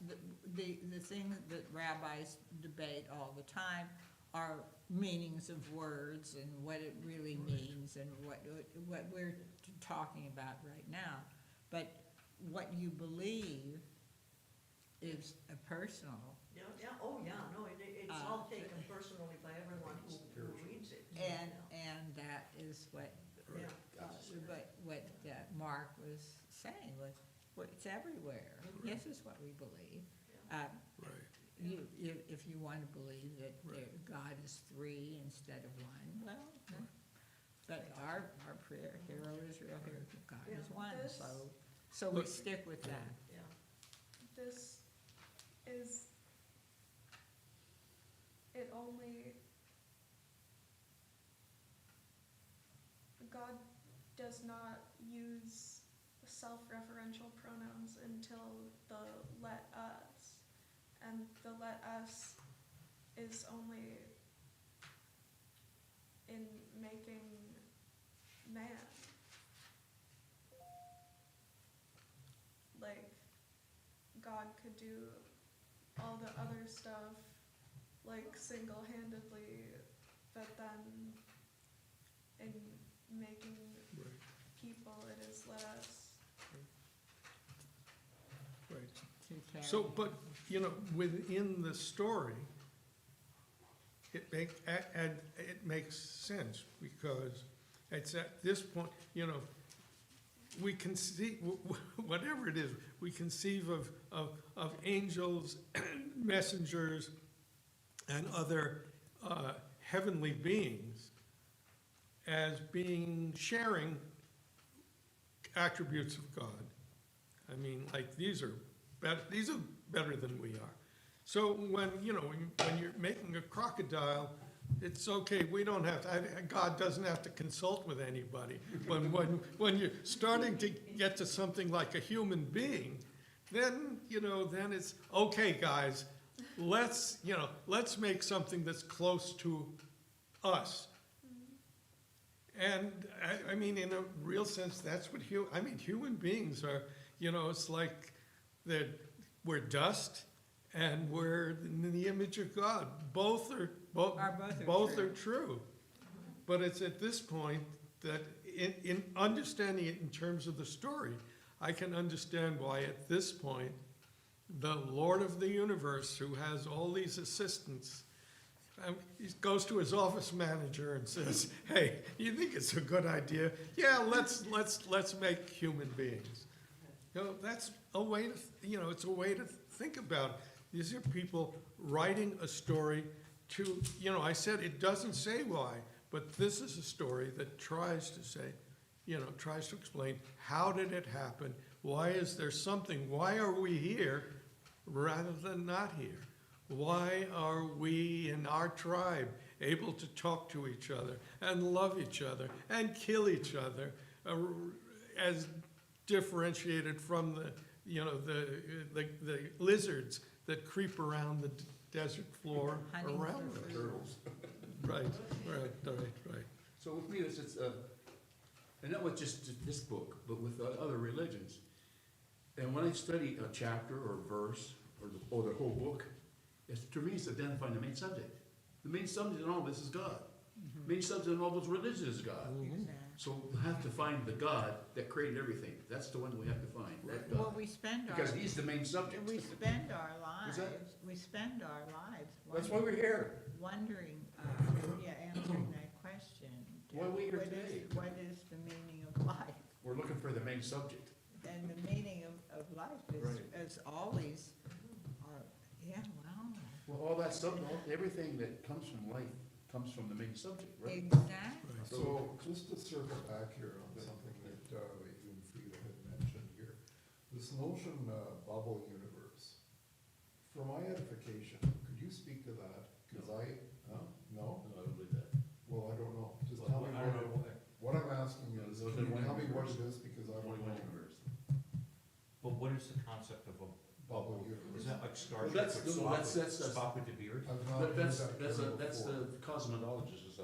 the thing that rabbis debate all the time are meanings of words and what it really means and what we're talking about right now. But what you believe is a personal, Yeah, yeah, oh, yeah, no, it's all taken personally by everyone who reads it. and that is what, Yeah. what Mark was saying, it's everywhere. This is what we believe. Right. If you want to believe that Right. God is three instead of one, well, but our prayer, hero Israel, hero God is one, This- so we Look- stick with that. Yeah. This is, it only, God does not use self-referential pronouns until the let us, and the let us is only in making man. Like, God could do all the other stuff, like single-handedly, but then in making Right. people, it is let us. Right. To carry. So, but, within the story, it makes sense, because it's at this point, we conceive, whatever it is, we conceive of angels, messengers, and other heavenly beings as sharing attributes of God. I mean, like, these are better than we are. So when you're making a crocodile, it's okay, we don't have to, God doesn't have to consult with anybody. When you're starting to get to something like a human being, then it's, okay, guys, let's make something that's close to us. And I mean, in a real sense, that's what human beings are, it's like we're dust and we're in the image of God. Both are true. But it's at this point that in understanding it in terms of the story, I can understand why at this point, the Lord of the universe, who has all these assistants, he goes to his office manager and says, "Hey, you think it's a good idea? Yeah, let's make human beings." That's a way to, it's a way to think about it. These are people writing a story to, I said it doesn't say why, but this is a story that tries to say, tries to explain how did it happen? Why is there something? Why are we here rather than not here? Why are we in our tribe able to talk to each other and love each other and kill each other, as differentiated from the lizards that creep around the desert floor Hunting around for us? food. Turtles. Right. So with me, it's and not with just this book, but with other religions. And when I study a chapter or a verse or the whole book, to me, it's identifying the main subject. The main subject in all this is God. Mhm. Main subject in all those religions is God. Exactly. So we have to find the God that created everything. That's the one we have to find, that Well, God. we spend Because he's the main subject. we spend our lives, that? That's why we're here. wondering, answering that question. Why are we here What today? What is the meaning of life? We're looking for the main subject. And the meaning of life Right. is always, well, Well, all that stuff, everything that comes from life comes from the main subject, right? Exactly. So, just to circle back here on something that, you and Frida had mentioned here, this notion, bubble universe. For my edification, could you speak to that? Cause no, No, I don't believe that. well, I don't know, just Well, tell me I don't know, what I'm asking you is, There's can you only one tell me what it universe. is, because I Only don't one know. universe. but what is the concept of a Bubble bubble? universe. Is that like Star Well, Trek that's- with no, that's- Spock with the beard? I've not But heard that's, that that's term the before. cosmologist,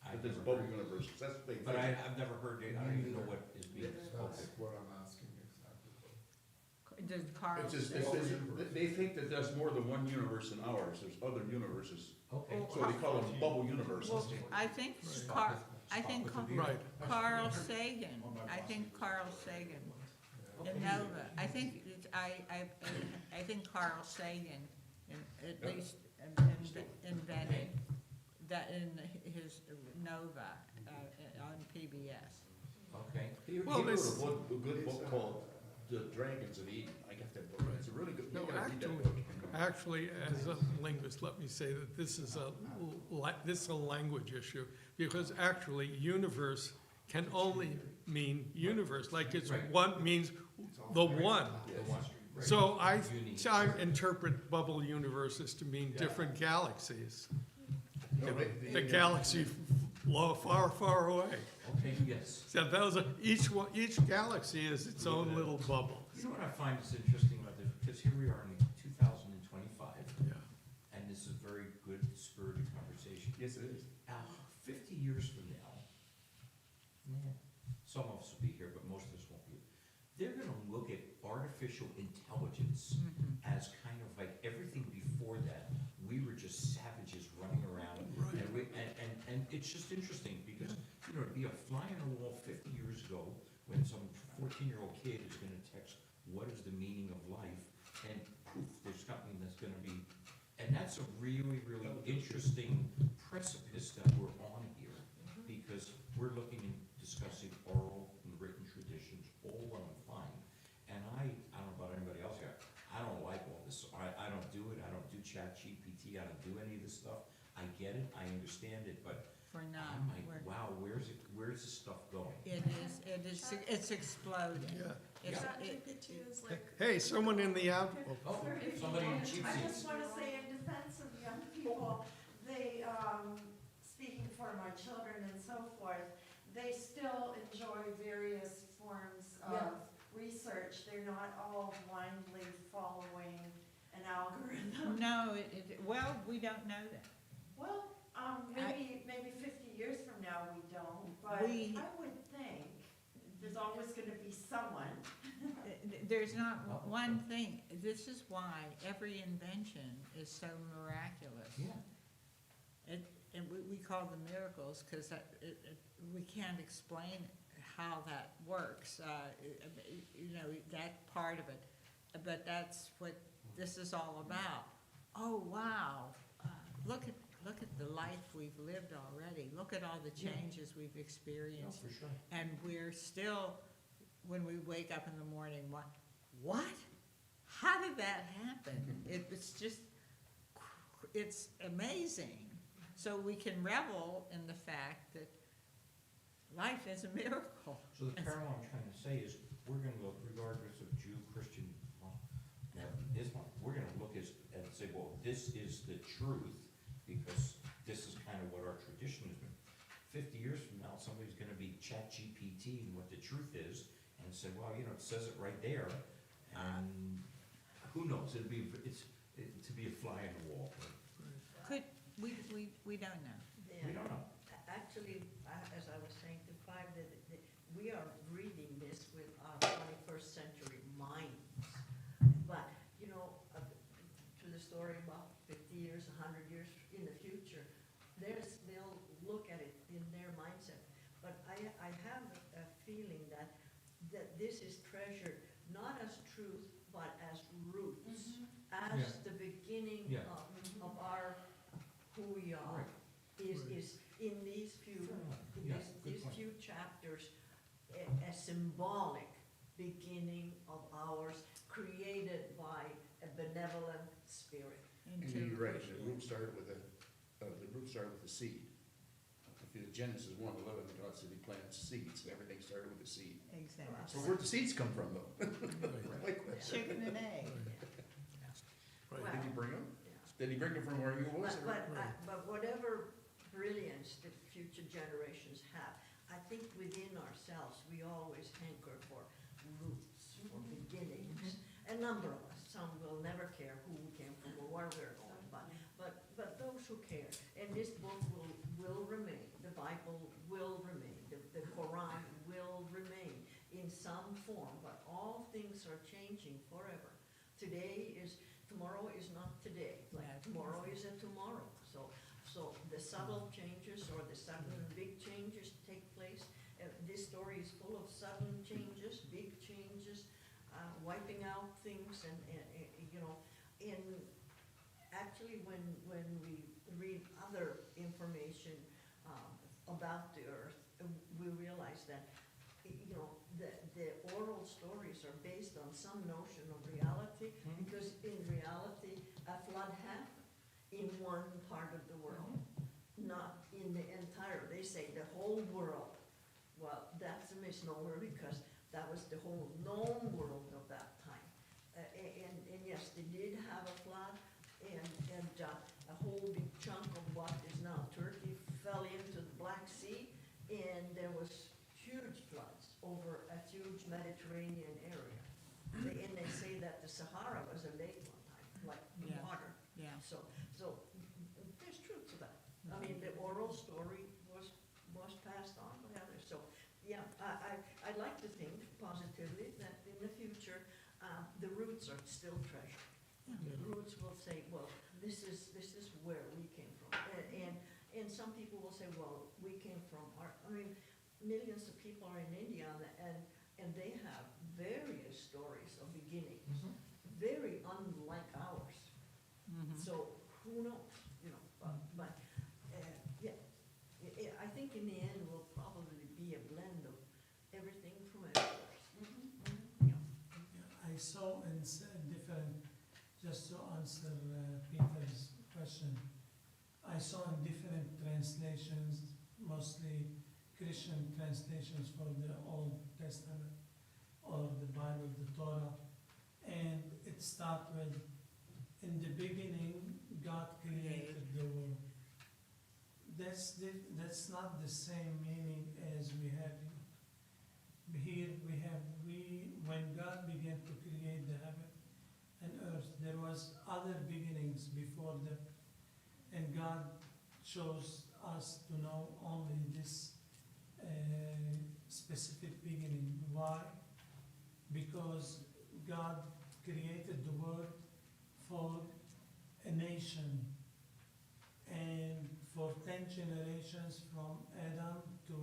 I've there's a never bubble heard- universe, that's the big But thing. I've never heard it, I don't even know what is being spoken. That's what I'm asking exactly. Does Carl It's just, say? they think that there's more than one universe than ours, there's other universes, Okay. Well, so they call them bubble universes. Well, I think Right. Carl, I Spock think with the Carl- beard. Right. Carl Sagan, I think Carl Sagan, Okay. Nova, I think, I think Carl Sagan, at least invented that in his Nova, on PBS. Okay. He Well, wrote this- a good book called The Dragons of Eden, I got that book, it's a really good, you No, gotta read that actually- book. Actually, as a linguist, let me say that this is a language issue, because actually, universe can only mean universe, like it's Right. one means the one. The one, right. So Unique. so I interpret bubble universes to mean different galaxies. No, The galaxy far, far away. Okay, yes. So those are, each galaxy is its own little bubble. You know what I find is interesting about this, because here we are in 2025, Yeah. and this is very good spirited conversation. Yes, it is. 50 years from now, some of us will be here, but most of us won't be. They're gonna look at artificial intelligence as kind of like everything before that, we were just savages running around. And it's just interesting, because, you know, to be a fly on the wall 50 years ago, when some 14-year-old kid is gonna text, what is the meaning of life? And poof, there's something that's gonna be, and that's a really, really interesting precipice that we're on here, because we're looking and discussing oral and written traditions, all well and fine. And I don't know about anybody else here, I don't like all this, I don't do it, I don't do ChatGPT, I don't do any of this stuff. I get it, I understand it, but For now, I'm like, wow, where's this stuff going? it's exploding. Yeah. It's- ChatGPT is like. Hey, someone in the out, Oh, somebody in cheap I seats. just wanna say in defense of young people, they, speaking for my children and so forth, they still enjoy various forms of research. They're not all blindly following an algorithm. No, well, we don't know that. Well, maybe 50 years from now we don't, but We- I would think there's always gonna be someone. There's not one thing, this is why every invention is so miraculous. Yeah. And we call them miracles, because we can't explain how that works, you know, that part of it. But that's what this is all about. Oh, wow, look at the life we've lived already, look at all the changes we've Yeah, experienced. for sure. And we're still, when we wake up in the morning, what? How did that happen? It's just, it's amazing. So we can revel in the fact that life is a miracle. So the parallel I'm trying to say is, we're gonna look regardless of Jew, Christian, Islam, we're gonna look and say, well, this is the truth, because this is kind of what our tradition has been. 50 years from now, somebody's gonna be ChatGPT and what the truth is, and say, well, you know, it says it right there, and who knows, to be a fly on the wall. We don't know. We don't know. Actually, as I was saying to Clive, that we are reading this with our 21st century minds. But, you know, to the story about 50 years, 100 years in the future, they'll look at it in their mindset. But I have a feeling that this is treasured not as truth, but as roots, as the beginning Yeah. of our, who we are, Right. is in these few, Yeah, good these point. few chapters, a symbolic beginning of ours, created by a benevolent spirit. And you're right, the root started with the root started with a seed. If you Genesis 1:11, God said he plants seeds, everything started with a seed. Exactly. So where'd the seeds come from, though? Like, Chicken and egg. Right. did he bring them? Yeah. Did he bring them from where he was? But whatever brilliance the future generations have, I think within ourselves, we always hanker for roots, for beginnings. A number of us, some will never care who we came from or where we're going, but those who care, and this book will remain, the Bible will remain, the Quran will remain in some form, but all things are changing forever. Tomorrow is not today, like Yeah. tomorrow is a tomorrow. So the subtle changes or the sudden big changes take place. This story is full of sudden changes, big changes, wiping out things and you know, in actually when we read other information about the earth, we realize that, you know, the oral stories are based on some notion of reality, because in reality, a flood happened in one part of the world, not in the entire. They say the whole world. Well, that's a misnomer, because that was the whole known world of that time. And yes, they did have a flood, and a whole big chunk of what is now Turkey fell into the Black Sea, and there was huge floods over a huge Mediterranean area. And they say that the Sahara was a lake one time, like Yeah. water. Yeah. So there's truth to that. I mean, the oral story was passed on by others. So, yeah, I'd like to think positively that in the future, the roots are still treasured. The roots will say, well, this is where we came from. And some people will say, well, we came from I mean, millions of people are in India, and they have various stories of beginnings, very unlike ours. So who knows, you know, but yeah, I think in the end will probably be a blend of everything from everywhere. Yeah. Yeah, I saw in different, just to answer Peter's question, I saw in different translations, mostly Christian translations for the Old Testament or the Bible, the Torah, and it starts with, in the beginning, God created the world. That's not the same meaning as we have here. Here when God began to create the heaven and earth, there was other beginnings before that, and God chose us to know only this specific beginning. Why? Because God created the world for a nation, and for 10 generations from Adam to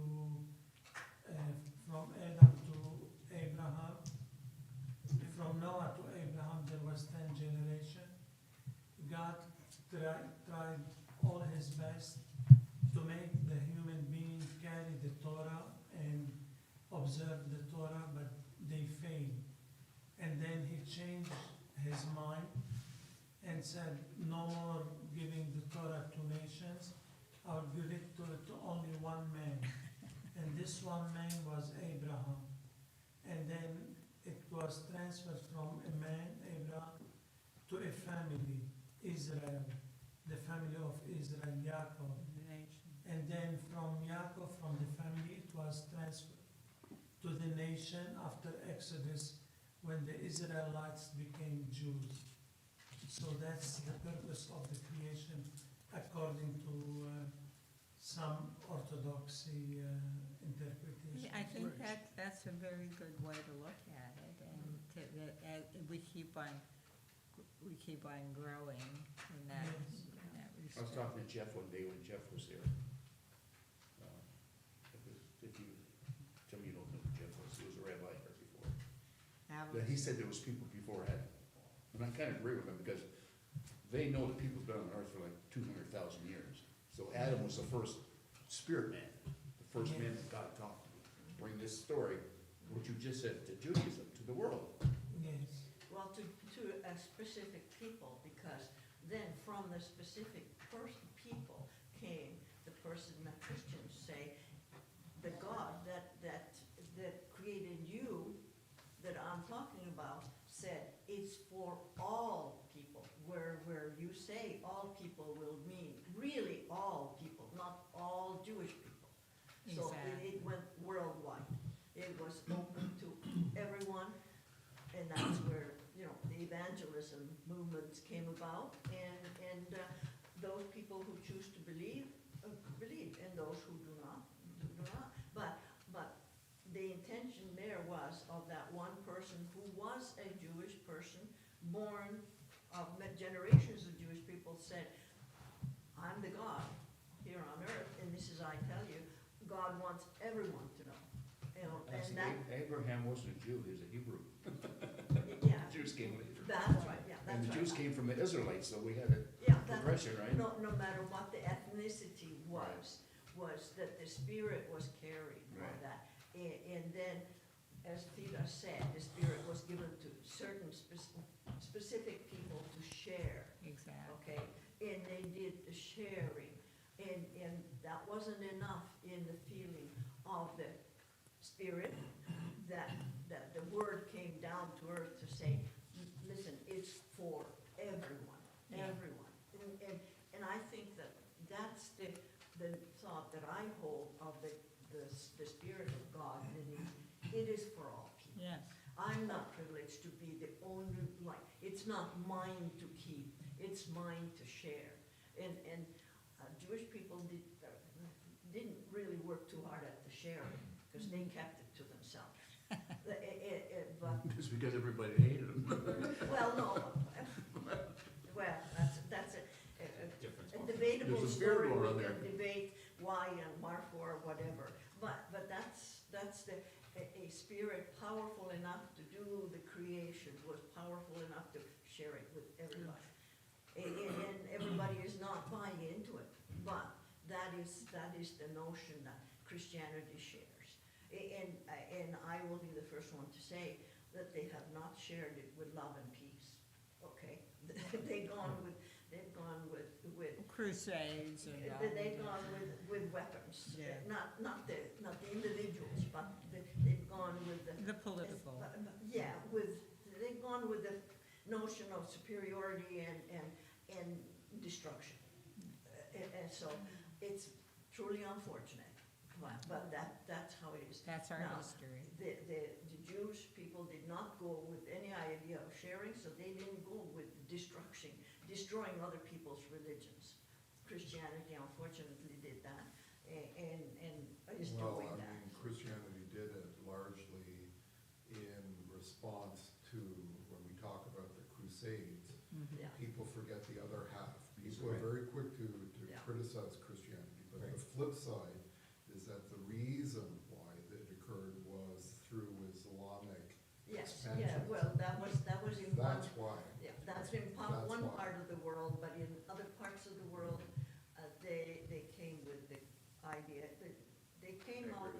Abraham. From Noah to Abraham, there was 10 generations. God tried all his best to make the human being carry the Torah and observe the Torah, but they failed. And then he changed his mind and said, no more giving the Torah to nations, I'll give it to only one man. And this one man was Abraham. And then it was transferred from a man, Abraham, to a family, Israel, the family of Israel, Yaakov. And then from Yaakov, from the family, it was transferred to the nation after Exodus, when the Israelites became Jews. So that's the purpose of the creation, according to some orthodoxy interpretation. Yeah, I think Right. that's a very good way to look at it, and we keep on growing in that Yes. I was respect. talking to Jeff one day when Jeff was there. If you, some of you don't know who Jeff was, he was a rabbi here before. But he said there was people before Adam. And I kind of agree with him, because they know that people's been on earth for like 200,000 years. So Adam was the first spirit man, the first man that God talked to. Bring this story, what you just said, to Judaism, to the world. Yes. Well, to a specific people, because then from the specific people came, the Persian Christians say, the God that created you, that I'm talking about, said it's for all people, where you say all people will mean really all people, not all Jewish people. So Exactly. it went worldwide. It was open to everyone, and that's where, you know, the evangelism movements came about, and those people who choose to believe, believe, and those who do not, do not. But the intention there was of that one person who was a Jewish person, born of generations of Jewish people, said, I'm the God here on earth, and this is, I tell you, God wants everyone to know. You know, and See, that, Abraham wasn't a Jew, he was a Hebrew. yeah, Jews came later. that's right, yeah, And that's the right. Jews came from the Israelites, so we had a Yeah, that, progression, right? no matter what the ethnicity was that the spirit was carried by Right. that. And then, as Theda said, the spirit was given to certain specific people to share, Exactly. okay? And they did the sharing, and that wasn't enough in the feeling of the spirit, that the word came down to earth to say, listen, it's for everyone, Yeah. everyone. And I think that that's the thought that I hold of the spirit of God, and it is for all people. Yes. I'm not privileged to be the only, like, it's not mine to keep, it's mine to share. And Jewish people didn't really work too hard at the sharing, because they kept it to themselves. But, Just because everybody hated him. well, no, well, that's Difference. a debatable There's a spirit story, going on we there. can debate why and wherefore, whatever. But that's a spirit powerful enough to do the creation, was powerful enough to share it with everybody. And everybody is not buying into it, but that is the notion that Christianity shares. And I will be the first one to say that they have not shared it with love and peace, okay? They've gone with Crusades and all. they've gone with weapons. Yeah. Not the individuals, but they've gone with The political. yeah, they've gone with the notion of superiority and destruction. And so it's truly unfortunate, but that's how it is. That's our Now, history. The Jewish people did not go with any idea of sharing, so they didn't go with destroying other people's religions. Christianity unfortunately did that, and is Well, doing I that. mean, Christianity did it largely in response to, when we talk about the Crusades, Yeah, people forget the other half. People are very quick to Yeah. criticize Christianity, but Right. the flip side is that the reason why it occurred was through Islamic yes, expansion. yeah, well, that was in one, That's why. yeah, that's in That's one why. part of the world, but in other parts of the world, they came with the idea, they came out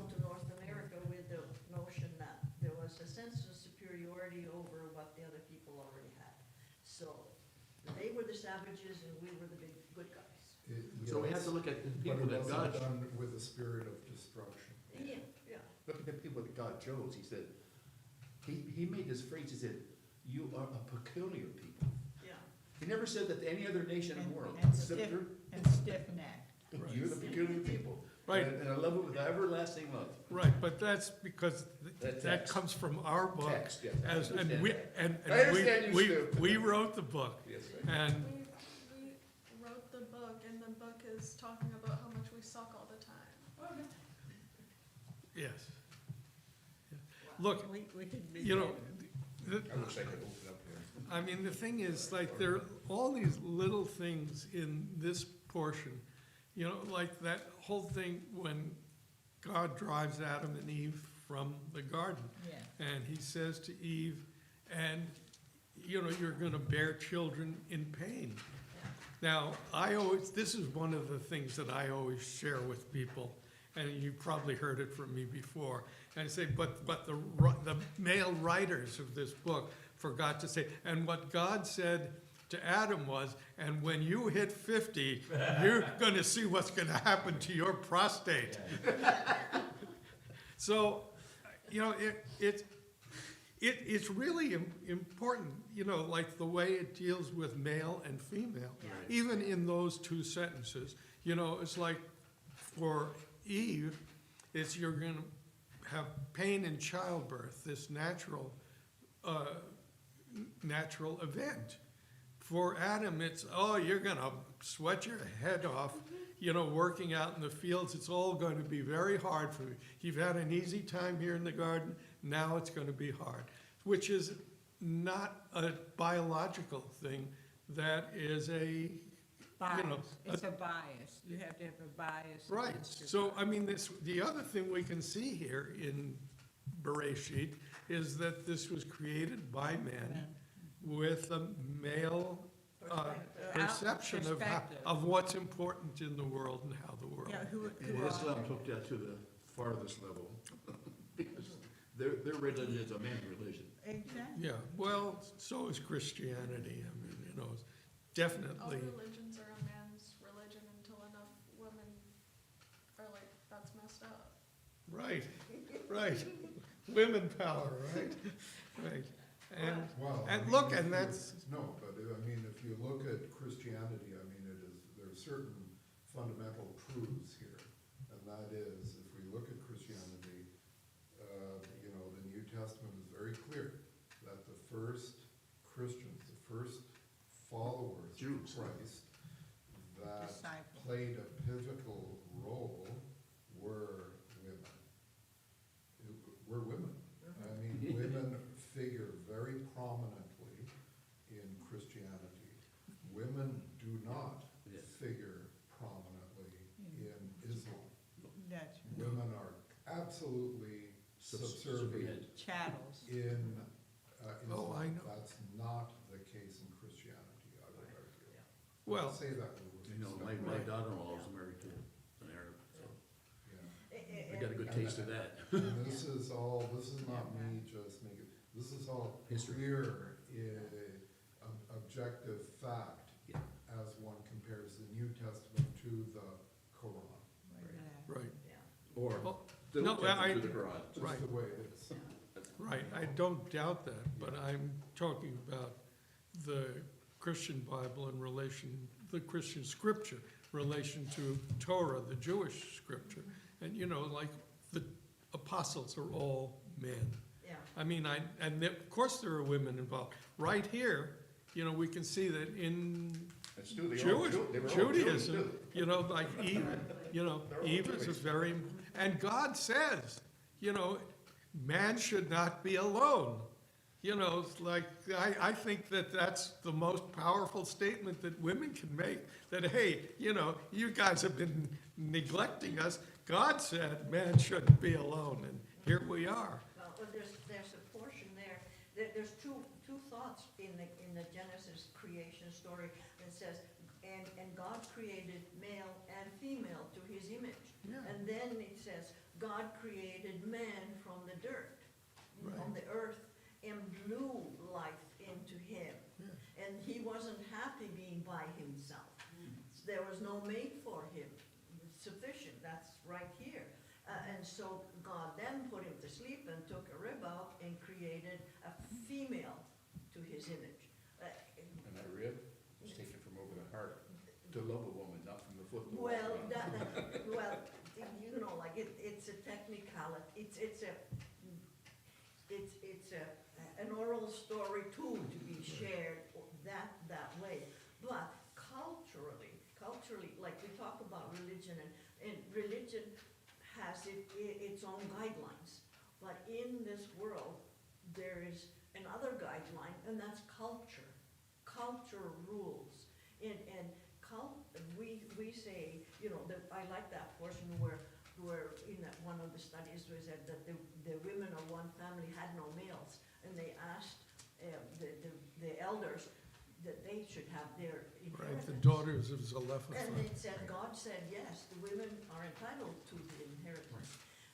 to North America with the notion that there was a sense of superiority over what the other people already had. So they were the savages and we were the big good guys. So we have to look at the people But it that God, wasn't done with a spirit of destruction. Yeah, yeah, look at the people that God chose, he said, he made this phrase, he said, you are a peculiar people. yeah. He never said that to any other nation in the world, And except stiff, you're, and stiff-necked. you're the peculiar people. Right. And I love it with everlasting love. Right, but that's because That that text. comes from our book. Text, yes, I As, and understand we, that. and I understand you too. we wrote the book, Yes, and, We wrote the book, and the book is talking about how much we suck all the time. yes. Look, We could be. you know, the, I wish I could open up here. I mean, the thing is, like, there are all these little things in this portion, you know, like that whole thing when God drives Adam and Eve from the garden, Yeah. and he says to Eve, and, you know, you're gonna bear children in pain. Now, this is one of the things that I always share with people, and you probably heard it from me before. And I say, but the male writers of this book forgot to say, and what God said to Adam was, and when you hit 50, you're gonna see what's gonna happen to your prostate. So, you know, it's really important, you know, like the way it deals with male and female. Yeah. Right. Even in those two sentences, you know, it's like for Eve, it's you're gonna have pain in childbirth, this natural event. For Adam, it's, oh, you're gonna sweat your head off, you know, working out in the fields. It's all going to be very hard for you. You've had an easy time here in the garden, now it's gonna be hard. Which is not a biological thing, that is a, Bias, know, it's a bias, you have to have a bias. right. against your So, partner. I mean, the other thing we can see here in Bereshit is that this was created by men with a male perception of Perspective. of what's important in the world and how the world. Yeah, who And are Islam took that to the farthest level, because their religion is a man's religion. Exactly. Yeah, well, so is Christianity. I mean, you know, it's All definitely, religions are a man's religion until enough women are like, that's messed up. right, right. Women power, right? Right. And, Well, I and mean, look, if and you- that's, No, but I mean, if you look at Christianity, I mean, there are certain fundamental truths here. And that is, if we look at Christianity, you know, the New Testament is very clear that the first Christians, the first followers Jews. of Christ that Disciples. played a pivotal role were women. Were women. I mean, women figure very prominently in Christianity. Women do not Yeah. figure prominently in Islam. That's Women are absolutely subservient chattels. in Oh, I Islam. know. That's not the case in Christianity, I would argue. well, Say that with You know, my Right. daughter-in-law was married to an Arab, so yeah. I got a good taste of that. And this is not me just making, this is all History. clear, objective fact Yeah. as one compares the New Testament to the Quran. right, Yeah. Or Well, the no, Old Testament I- to the Quran. Just Right. the way it is. right. I don't doubt that, but I'm talking about the Christian Bible in relation, the Christian scripture, relation to Torah, the Jewish scripture. And, you know, like, the apostles are all men. Yeah. I mean, of course there are women involved. Right here, you know, we can see that in That's true, Judaism, you know, like Eve, you know, Eve is a very, and God says, you know, man should not be alone. You know, it's like, I think that that's the most powerful statement that women can make, that, hey, you know, you guys have been neglecting us. God said man shouldn't be alone, and here we are. Well, there's a portion there's two thoughts in the Genesis creation story that says, and God created male and female to his image. Yeah. And then it says, God created man from the dirt, from the earth, and blew life into him. Yeah. And he wasn't happy being by himself. There was no mate for him sufficient, that's right here. And so God then put him to sleep and took a rib out and created a female to his image. And that rib was taken from over the heart to love a woman, not from the foot to walk Well, around. well, you know, like it's a technicality, it's an oral story too, to be shared that way. But culturally, like we talk about religion, and religion has its own guidelines. But in this world, there is another guideline, and that's culture. Culture rules. We say, you know, I like that portion where in one of the studies was that the women of one family had no males, and they asked the elders that they should have their Right, inheritance. the daughters of Zelophehad. And it said, God said, yes, the women are entitled to the inheritance.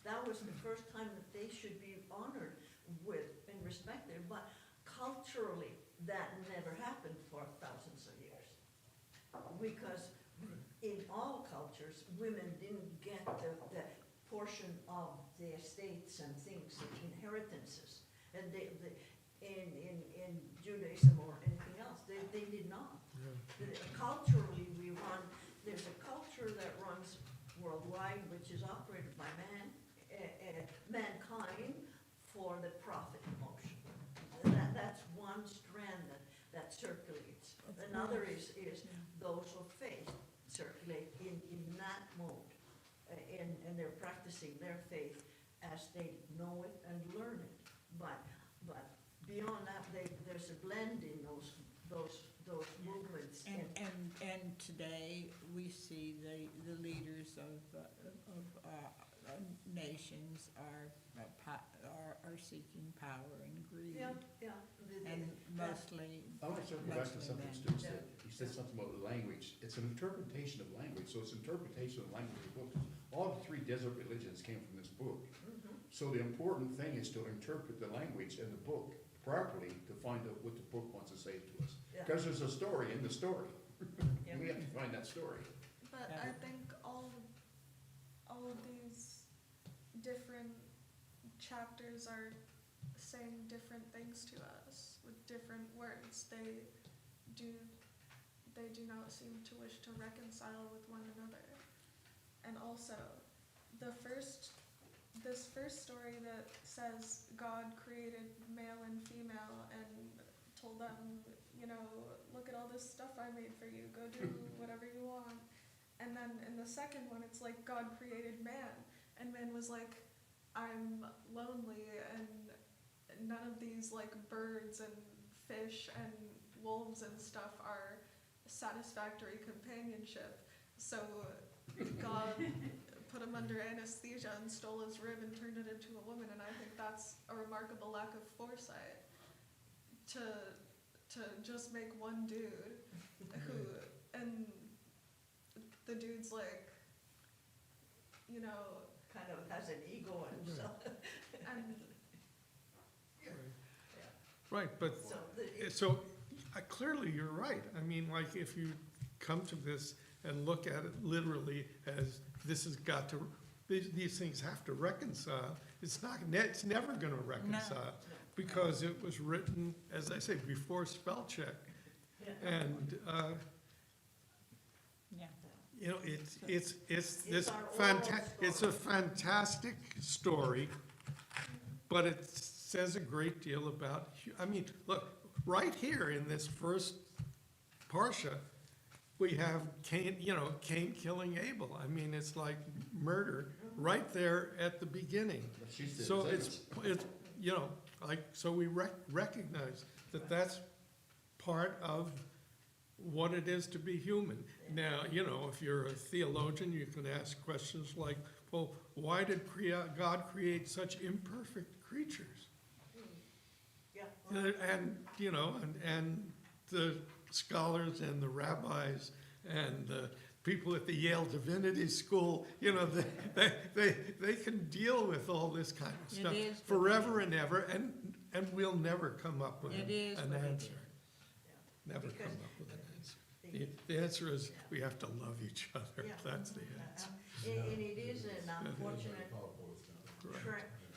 That was the first time that they should be honored with and respected, but culturally, that never happened for thousands of years. Because in all cultures, women didn't get the portion of the estates and things, inheritances. And in Judaism or anything else, they did not. Culturally, there's a culture that runs worldwide, which is operated by mankind for the profit motion. That's one strand that circulates. Another is those of faith circulate in that mode. And they're practicing their faith as they know it and learn it. But beyond that, there's a blend in those movements. And today, we see the leaders of nations are seeking power and greed. Yeah. And mostly. I want to circle back to something Stu said. He said something about language. It's an interpretation of language, so it's interpretation of language of the book. All the three desert religions came from this book. So the important thing is to interpret the language in the book properly to find out what the book wants to say to us. Because there's a story in the story. And we have to find that story. But I think all of these different chapters are saying different things to us with different words. They do not seem to wish to reconcile with one another. And also, this first story that says God created male and female and told them, look at all this stuff I made for you, go do whatever you want. And then in the second one, it's like God created man, and man was like, I'm lonely, and none of these like birds and fish and wolves and stuff are satisfactory companionship. So God put him under anesthesia and stole his rib and turned it into a woman, and I think that's a remarkable lack of foresight to just make one dude who, and the dude's like, kind of has an ego and stuff. and Right, but, so, clearly you're right. I mean, like, if you come to this and look at it literally as this has got to, these things have to reconcile, it's never gonna reconcile. Because it was written, as I say, before spell check. And, it's this it's a fantastic story, but it says a great deal about, I mean, look, right here in this first Parsha, we have Cain killing Abel. I mean, it's like murder right there at the beginning. So it's so we recognize that that's part of what it is to be human. Now, if you're a theologian, you can ask questions like, well, why did God create such imperfect creatures? And the scholars and the rabbis and the people at the Yale Divinity School, they can deal with all this kind of stuff forever and ever, and we'll never come up with an answer. Never come up with an answer. The answer is we have to love each other. That's the answer. And it is an unfortunate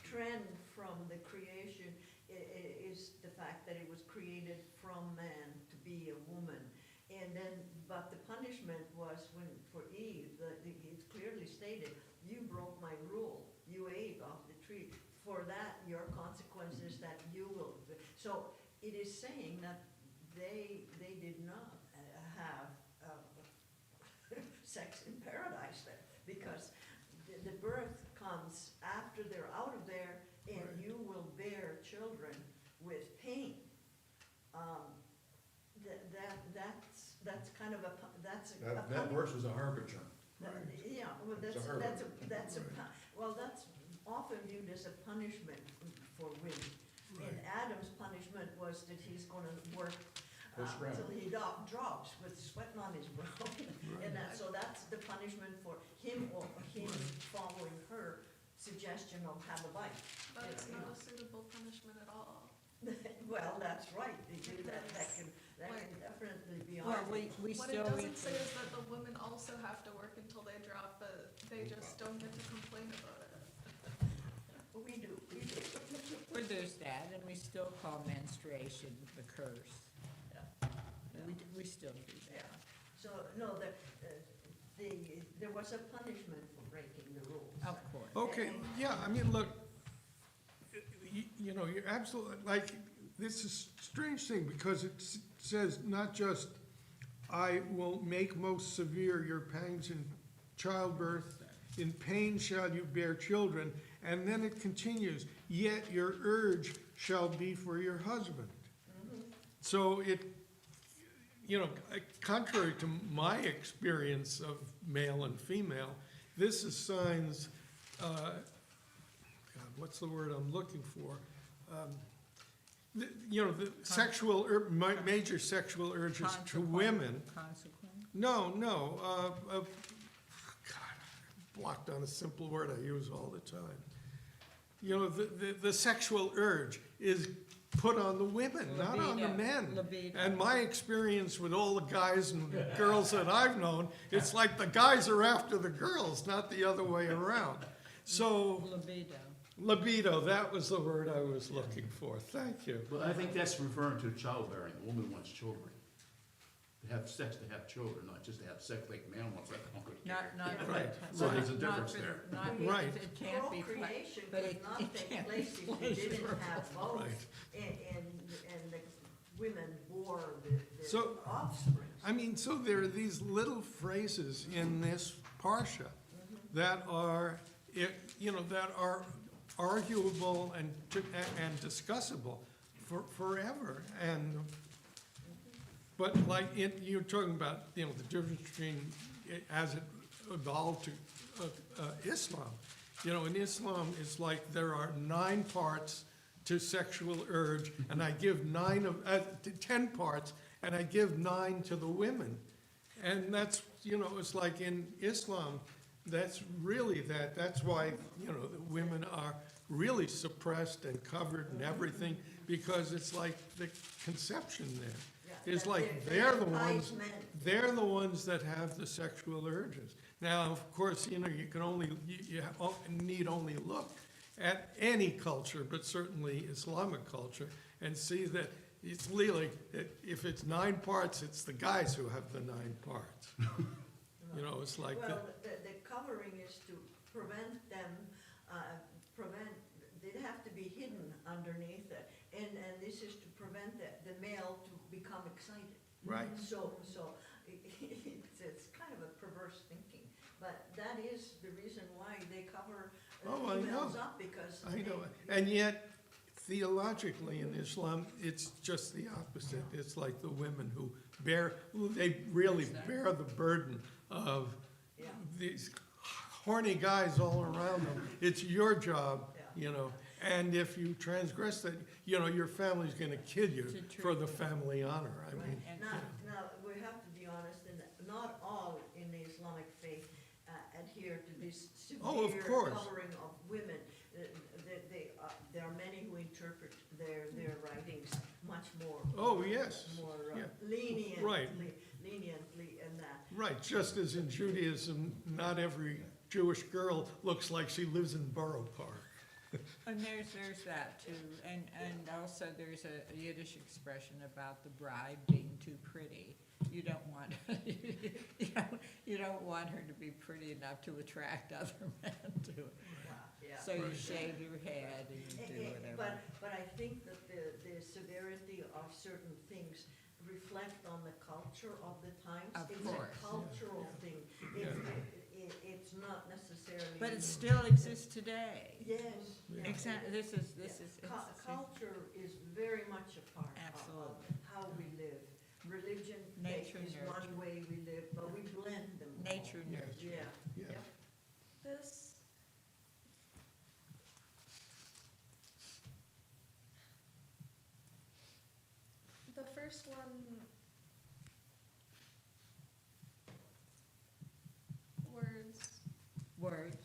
trend from the creation, is the fact that it was created from man to be a woman. And then, but the punishment was for Eve, it's clearly stated, you broke my rule, you ate off the tree. For that, your consequence is that you will. So it is saying that they did not have sex in paradise there, because the birth comes after they're out of there, and you will bear children with pain. That's kind of that verse is a harbinger. Yeah, well, that's often viewed as a punishment for women. And Adam's punishment was that he's gonna work until he drops with sweating on his brow. And so that's the punishment for him, or him following her suggestion of have a bite. But it's not a suitable punishment at all. Well, that's right, they do that, that can definitely be on. Well, we What still. it doesn't say is that the women also have to work until they drop, but they just don't get to complain about it. We do. Well, there's that, and we still call menstruation the curse. Yeah. We still do Yeah, that. so, no, there was a punishment for breaking the rules. Of course. Okay, yeah, I mean, look, you know, you're absolutely, like, this is a strange thing, because it says not just, I will make most severe your pangs in childbirth, in pain shall you bear children, and then it continues, yet your urge shall be for your husband. So it, you know, contrary to my experience of male and female, this assigns, God, what's the word I'm looking for? You know, the sexual, major sexual urges to women. Consequence? No, God, blocked on a simple word I use all the time. You know, the sexual urge is put on the women, not on the Libido. men. Libido. And my experience with all the guys and girls that I've known, it's like the guys are after the girls, not the other way around. So, libido, that was the word I was looking for, thank you. But I think that's referring to childbearing. The woman wants children. To have sex, to have children, not just to have sex like man wants. Not. Right. So there's a not difference for the- there. not- Right. It can't be, Procreation but could it not take can't place if you didn't pleasurable. have both, Right. and the women bore the So, offspring. I mean, so there are these little phrases in this parsha that are, you know, that are arguable and discussable forever. And, but like, you're talking about, you know, the difference between, as it evolved to Islam. You know, in Islam, it's like there are 9 parts to sexual urge, and I give 10 parts, and I give 9 to the women. And that's, you know, it's like in Islam, that's really that's why, you know, the women are really suppressed and covered and everything, because it's like the conception there. Yeah, It's that like they they're the entice ones, men. they're the ones that have the sexual urges. Now, of course, you know, you can only, you need only look at any culture, but certainly Islamic culture, and see that it's really, if it's 9 parts, it's the guys who have the 9 parts. You know, it's like, Well, the covering is to prevent them, they'd have to be hidden underneath it. And this is to prevent the male to become excited. right. So it's kind of a perverse thinking. But that is the reason why they cover Oh, I females know. up, because I know, they- and yet theologically in Islam, it's just the opposite. It's like the women who they really bear the burden of Yeah. these horny guys all around them. It's your job, Yeah. you know, and if you transgress that, you know, your family's gonna kill you To treat for the you. family honor. I mean, And- Now, we have to be honest, and not all in the Islamic faith adhere to this Oh, of severe course. covering of women. There are many who interpret their writings much more. Oh, yes. More Yeah. leniently in that. right, just as in Judaism, not every Jewish girl looks like she lives in Borough Park. And there's that too, and also there's a Yiddish expression about the bride being too pretty. You don't want, you don't want her to be pretty enough to attract other men to it. Yeah. So you Right. shave your head and you do whatever. But I think that the severity of certain things reflect on the culture of the times. Of It's course. a cultural thing. It's not necessarily. But it still exists today. Yes. yeah. Exactly, this is, Culture is very much a part of Absolutely. how we live. Religion Nature is nurture. one way we live, but we blend them. all. nature Yes. nurture. Yeah. Yeah. Yeah. This, the first one, Words,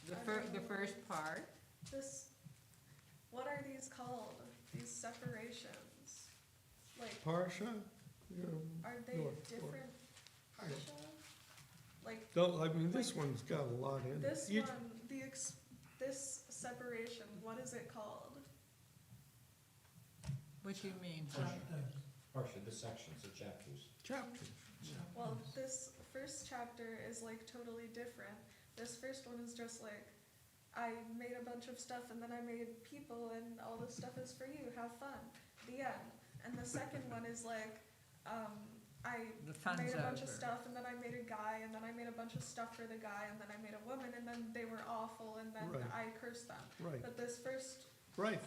the first part, what are these called? These these separations, like, Parsha, you know, are they North, different parsha? Like, I mean, this one's got a lot in it. this Each- one, this separation, what is it called? What do you mean? Chapter. Partially, the sections, the chapters. Chapters. Well, this first chapter is like totally different. This first one is just like, I made a bunch of stuff and then I made people and all this stuff is for you, have fun, the end. And the second one is like, I The fun's made a bunch of over. stuff and then I made a guy and then I made a bunch of stuff for the guy and then I made a woman and then they were awful and then Right. I cursed them. Right, But this first, right,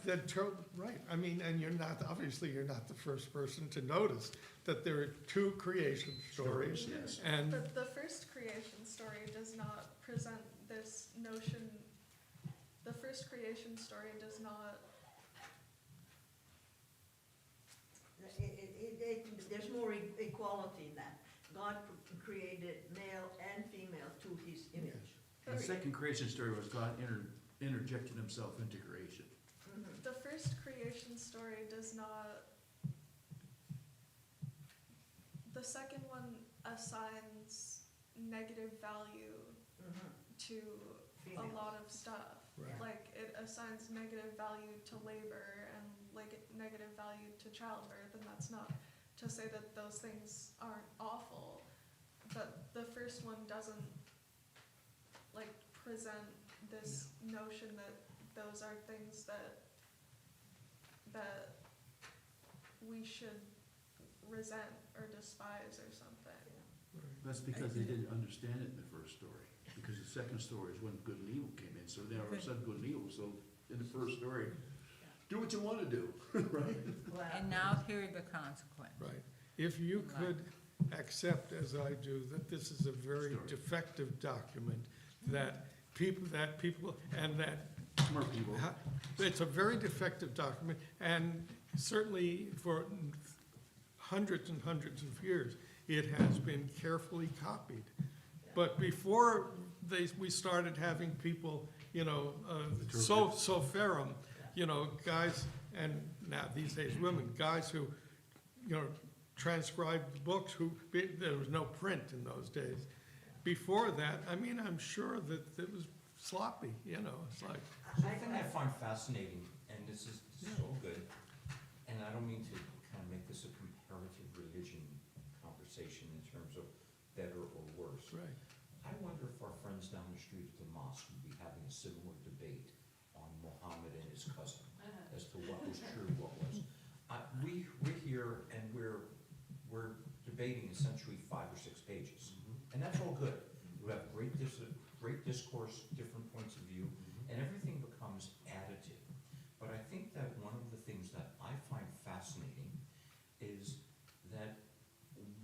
right. I mean, and obviously, you're not the first person to notice that there are two creation stories. Yes. And, but the first creation story does not present this notion, the first creation story does not, There's more equality in that. God created male and female to his image. The second creation story was God interjected himself into creation. Mhm. the first creation story does not, the second one assigns negative value Mhm. to a Females. lot of stuff. Right. Like, it assigns negative value to labor and like negative value to childbirth, and that's not to say that those things aren't awful, but the first one doesn't like present this notion that those are things that we should resent or despise or something. That's because they didn't understand it in the first story, because the second story is when good and evil came in, so then all of a sudden good and evil, so in the first story, do what you wanna do, right? Well, And now here are the consequences. right, if you could accept, as I do, that this is a very Story. defective document, that people, and that Smart people. it's a very defective document, and certainly for hundreds and hundreds of years, it has been carefully copied. But before we started having people, soferim, guys, and now these days women, guys who, transcribed books there was no print in those days. Before that, I mean, I'm sure that it was sloppy, it's like, The thing I find fascinating, and this is so good, and I don't mean to kind of make this a comparative religion conversation in terms of better or worse. right, I wonder if our friends down the street at the mosque would be having a similar debate on Muhammad and his cousin as to what was true, what was. We're here and we're debating essentially 5 or 6 pages, and that's all good. We have great discourse, different points of view, and everything becomes additive. But I think that one of the things that I find fascinating is that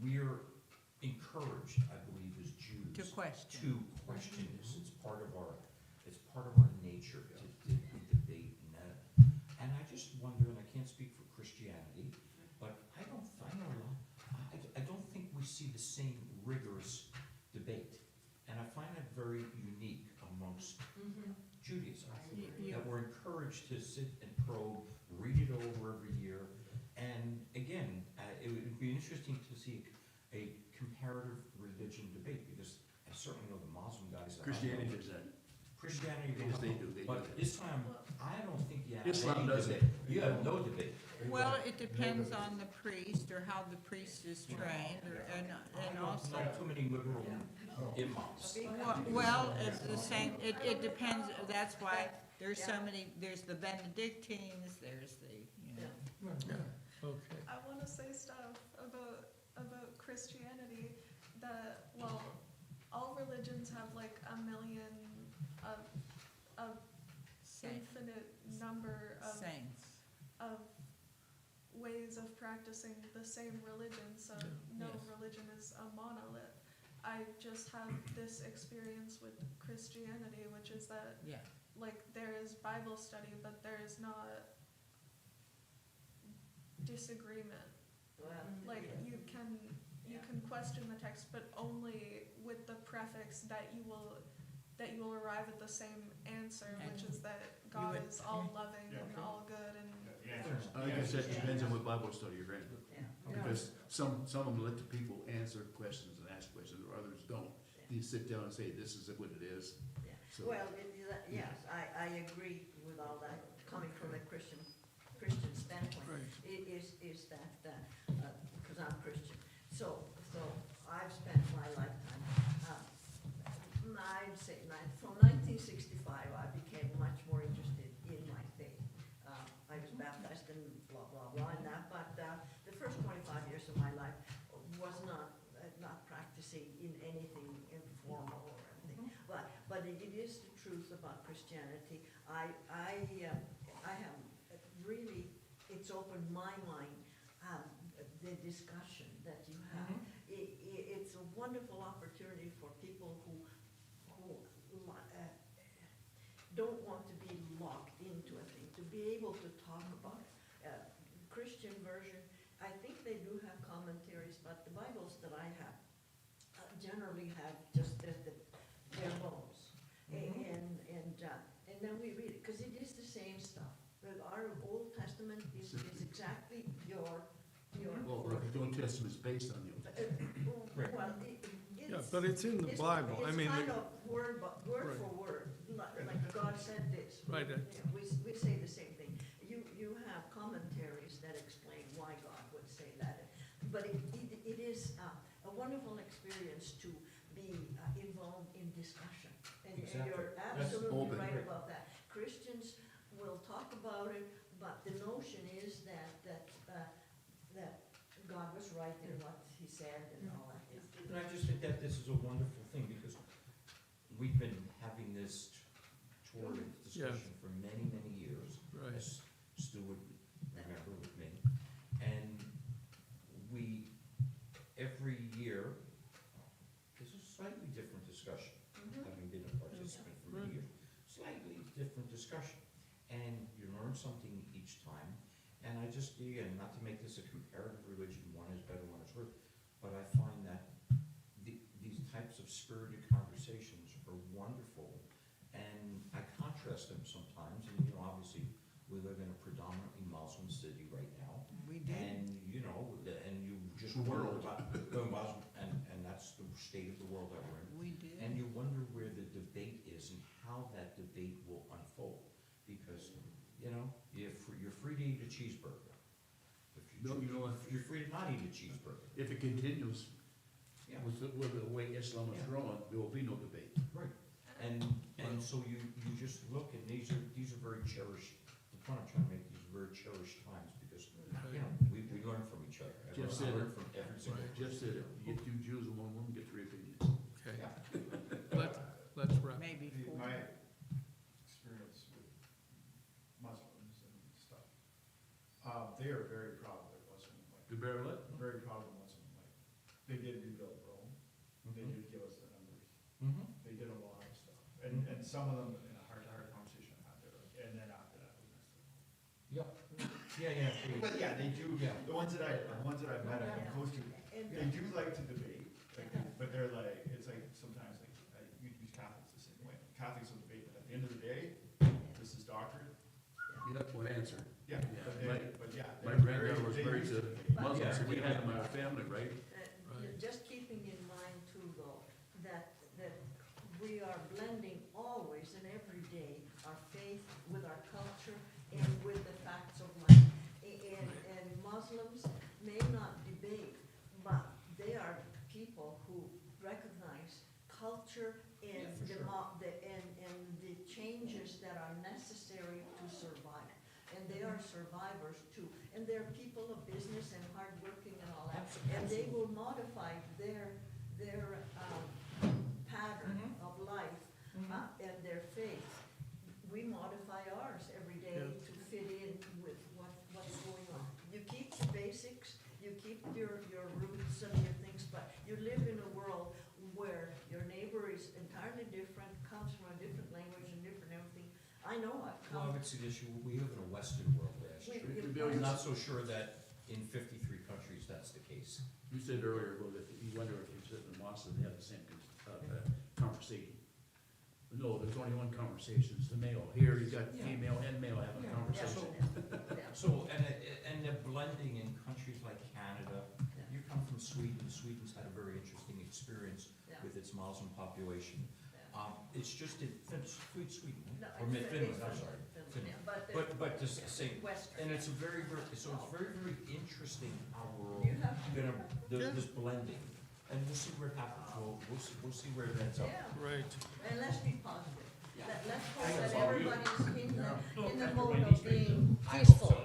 we're encouraged, I believe, as Jews, To question. to question this. It's part of our nature to debate and I just wonder, and I can't speak for Christianity, but I don't think we see the same rigorous debate. And I find that very unique amongst Judaism. Yeah. That we're encouraged to sit and probe, read it over every year. And again, it would be interesting to see a comparative religion debate, because I certainly know the Muslim guys that I know. Christianity does that. Christianity, Yes, they do, they do but that. this time, I don't think you have Islam any does debate. it. You have no debate. Well, it depends on the priest or how the priest is trained, and I also, don't know too many liberal imams. well, it's the same, it depends, that's why there's so many, there's the Benedictines, there's the, okay. I wanna say stuff about Christianity that, well, all religions have like a million of infinite number saints. of ways of practicing the same religion, so no Yes. religion is a monolith. I just have this experience with Christianity, which is that Yeah, like there is Bible study, but there is not disagreement. Well, Like you can question the text, but only with the prefix that you will arrive at the same answer, which is that God would- is all loving Yeah. and all good and answers. Like I said, it depends on what Bible study you're in. Yeah. Because some of them let the people answer questions and ask questions, or others don't. You sit down and say, this is what it is. Yeah. So- Well, yes, I agree with all that, coming from a Christian standpoint. Right. It is that, because I'm Christian. So I've spent my lifetime, I'd say from 1965, I became much more interested in my faith. I was baptized and blah, blah, blah, and that, but the first 25 years of my life was not practicing in anything informal or anything. But it is the truth about Christianity. I have really, it's opened my mind, the discussion that you have. It's a wonderful opportunity for people who don't want to be locked into a thing, to be able to talk about it. Christian version, I think they do have commentaries, but the Bibles that I have generally have just their bones. And then we read it, because it is the same stuff. Our Old Testament is exactly your. Well, the New Testament's based on the Old Testament. Well, Yeah, but it's in the Bible. I mean, It's kind of word Right. for word, like God said this. Right. We say the same thing. You have commentaries that explain why God would say that. But it is a wonderful experience to be involved in discussion. And Exactly. you're That's absolutely open. right about that. Christians will talk about it, but the notion is that God was right in what he said and all that. And I just think that this is a wonderful thing, because we've been having this toward discussion for many, many years, right. as Stu would remember with me. And we, every year, there's a slightly different discussion, having been a participant for many years, slightly different discussion. And you learn something each time. And I just, again, not to make this a comparative religion, one is better, one is worse, but I find that these types of spirited conversations are wonderful, and I contrast them sometimes, and, you know, obviously, we live in a predominantly Muslim city right now, We did. and, you know, and you just The wonder world. about, Muslim, and that's the state of the world that we're in. We did. And you wonder where the debate is and how that debate will unfold, because, you know, you're free to eat a cheeseburger. If No, you know what? You're free to not eat a cheeseburger. If it continues Yeah. with the way Islam is Yeah. growing, there will be no debate. Right. And so you just look, and these are very cherished, the point I'm trying to make, these are very cherished times, because, you know, we learn from each other. I Jeff learn- said I learn it. from every single Right. Jeff person. said it, you get two Jews and one woman, get three opinions. Okay, Yeah. let's wrap. Maybe four. My experience with Muslims and stuff, they are very proud of their Muslim life. The bear what? Very proud of the Muslim life. They did rebuild Rome, they Mhm. did give us the numbers, Mhm. they did a lot of stuff. And some of them, in a heart-to-heart conversation I had, they were like, and then after that, we messed it up. Yeah. But yeah, they do, Yeah. the ones that I've met, I've Yeah. been close to, And they do like to debate, but they're like, it's like, sometimes, like, you use Catholics the same way. Catholics will debate, but at the end of the day, this is doctrine. You have one answer. Yeah, but yeah. My they're granddaughter was they married use to debate. Muslims, so we had them in our family, right? Right. Just keeping in mind too, though, that we are blending always and every day our faith with our culture and with the facts of life. And Muslims may not debate, but they are people who recognize culture and Yeah, for sure. and the changes that are necessary to survive. And they are survivors too. And they're people of business and hardworking and all that. And they will modify their pattern Mhm. of life and their faith. We modify ours every day Yeah. to fit in with what's going on. You keep the basics, you keep your roots and your things, but you live in a world where your neighbor is entirely different, comes from a different language and different everything. I know I've Well, come. I would see the issue, we live in a Western world, We- Astrid. we- I'm not so sure that in 53 countries that's the case. You said earlier, well, that you wonder if you sit in the mosque and they have the same conversation. No, there's only one conversation, it's the male. Here, you got Yeah. female and male having a Yeah, conversation. yeah. So, and the blending in countries like Canada, Yeah. you come from Sweden, Sweden's had a very interesting experience Yeah. with its Muslim population. It's just in Sweden, No, or it's- Finland, it's I'm sorry. Finland, Finland. yeah, but But to yeah, say, Western. and it's a very, very, so it's very, very interesting how we're You have, gonna, this blending. And we'll see where it happens, we'll see where it ends up. yeah, Right. and let's be positive. Yeah. Let's I hope that know. everybody's in the mode Everybody of needs to be being I hope so. peaceful.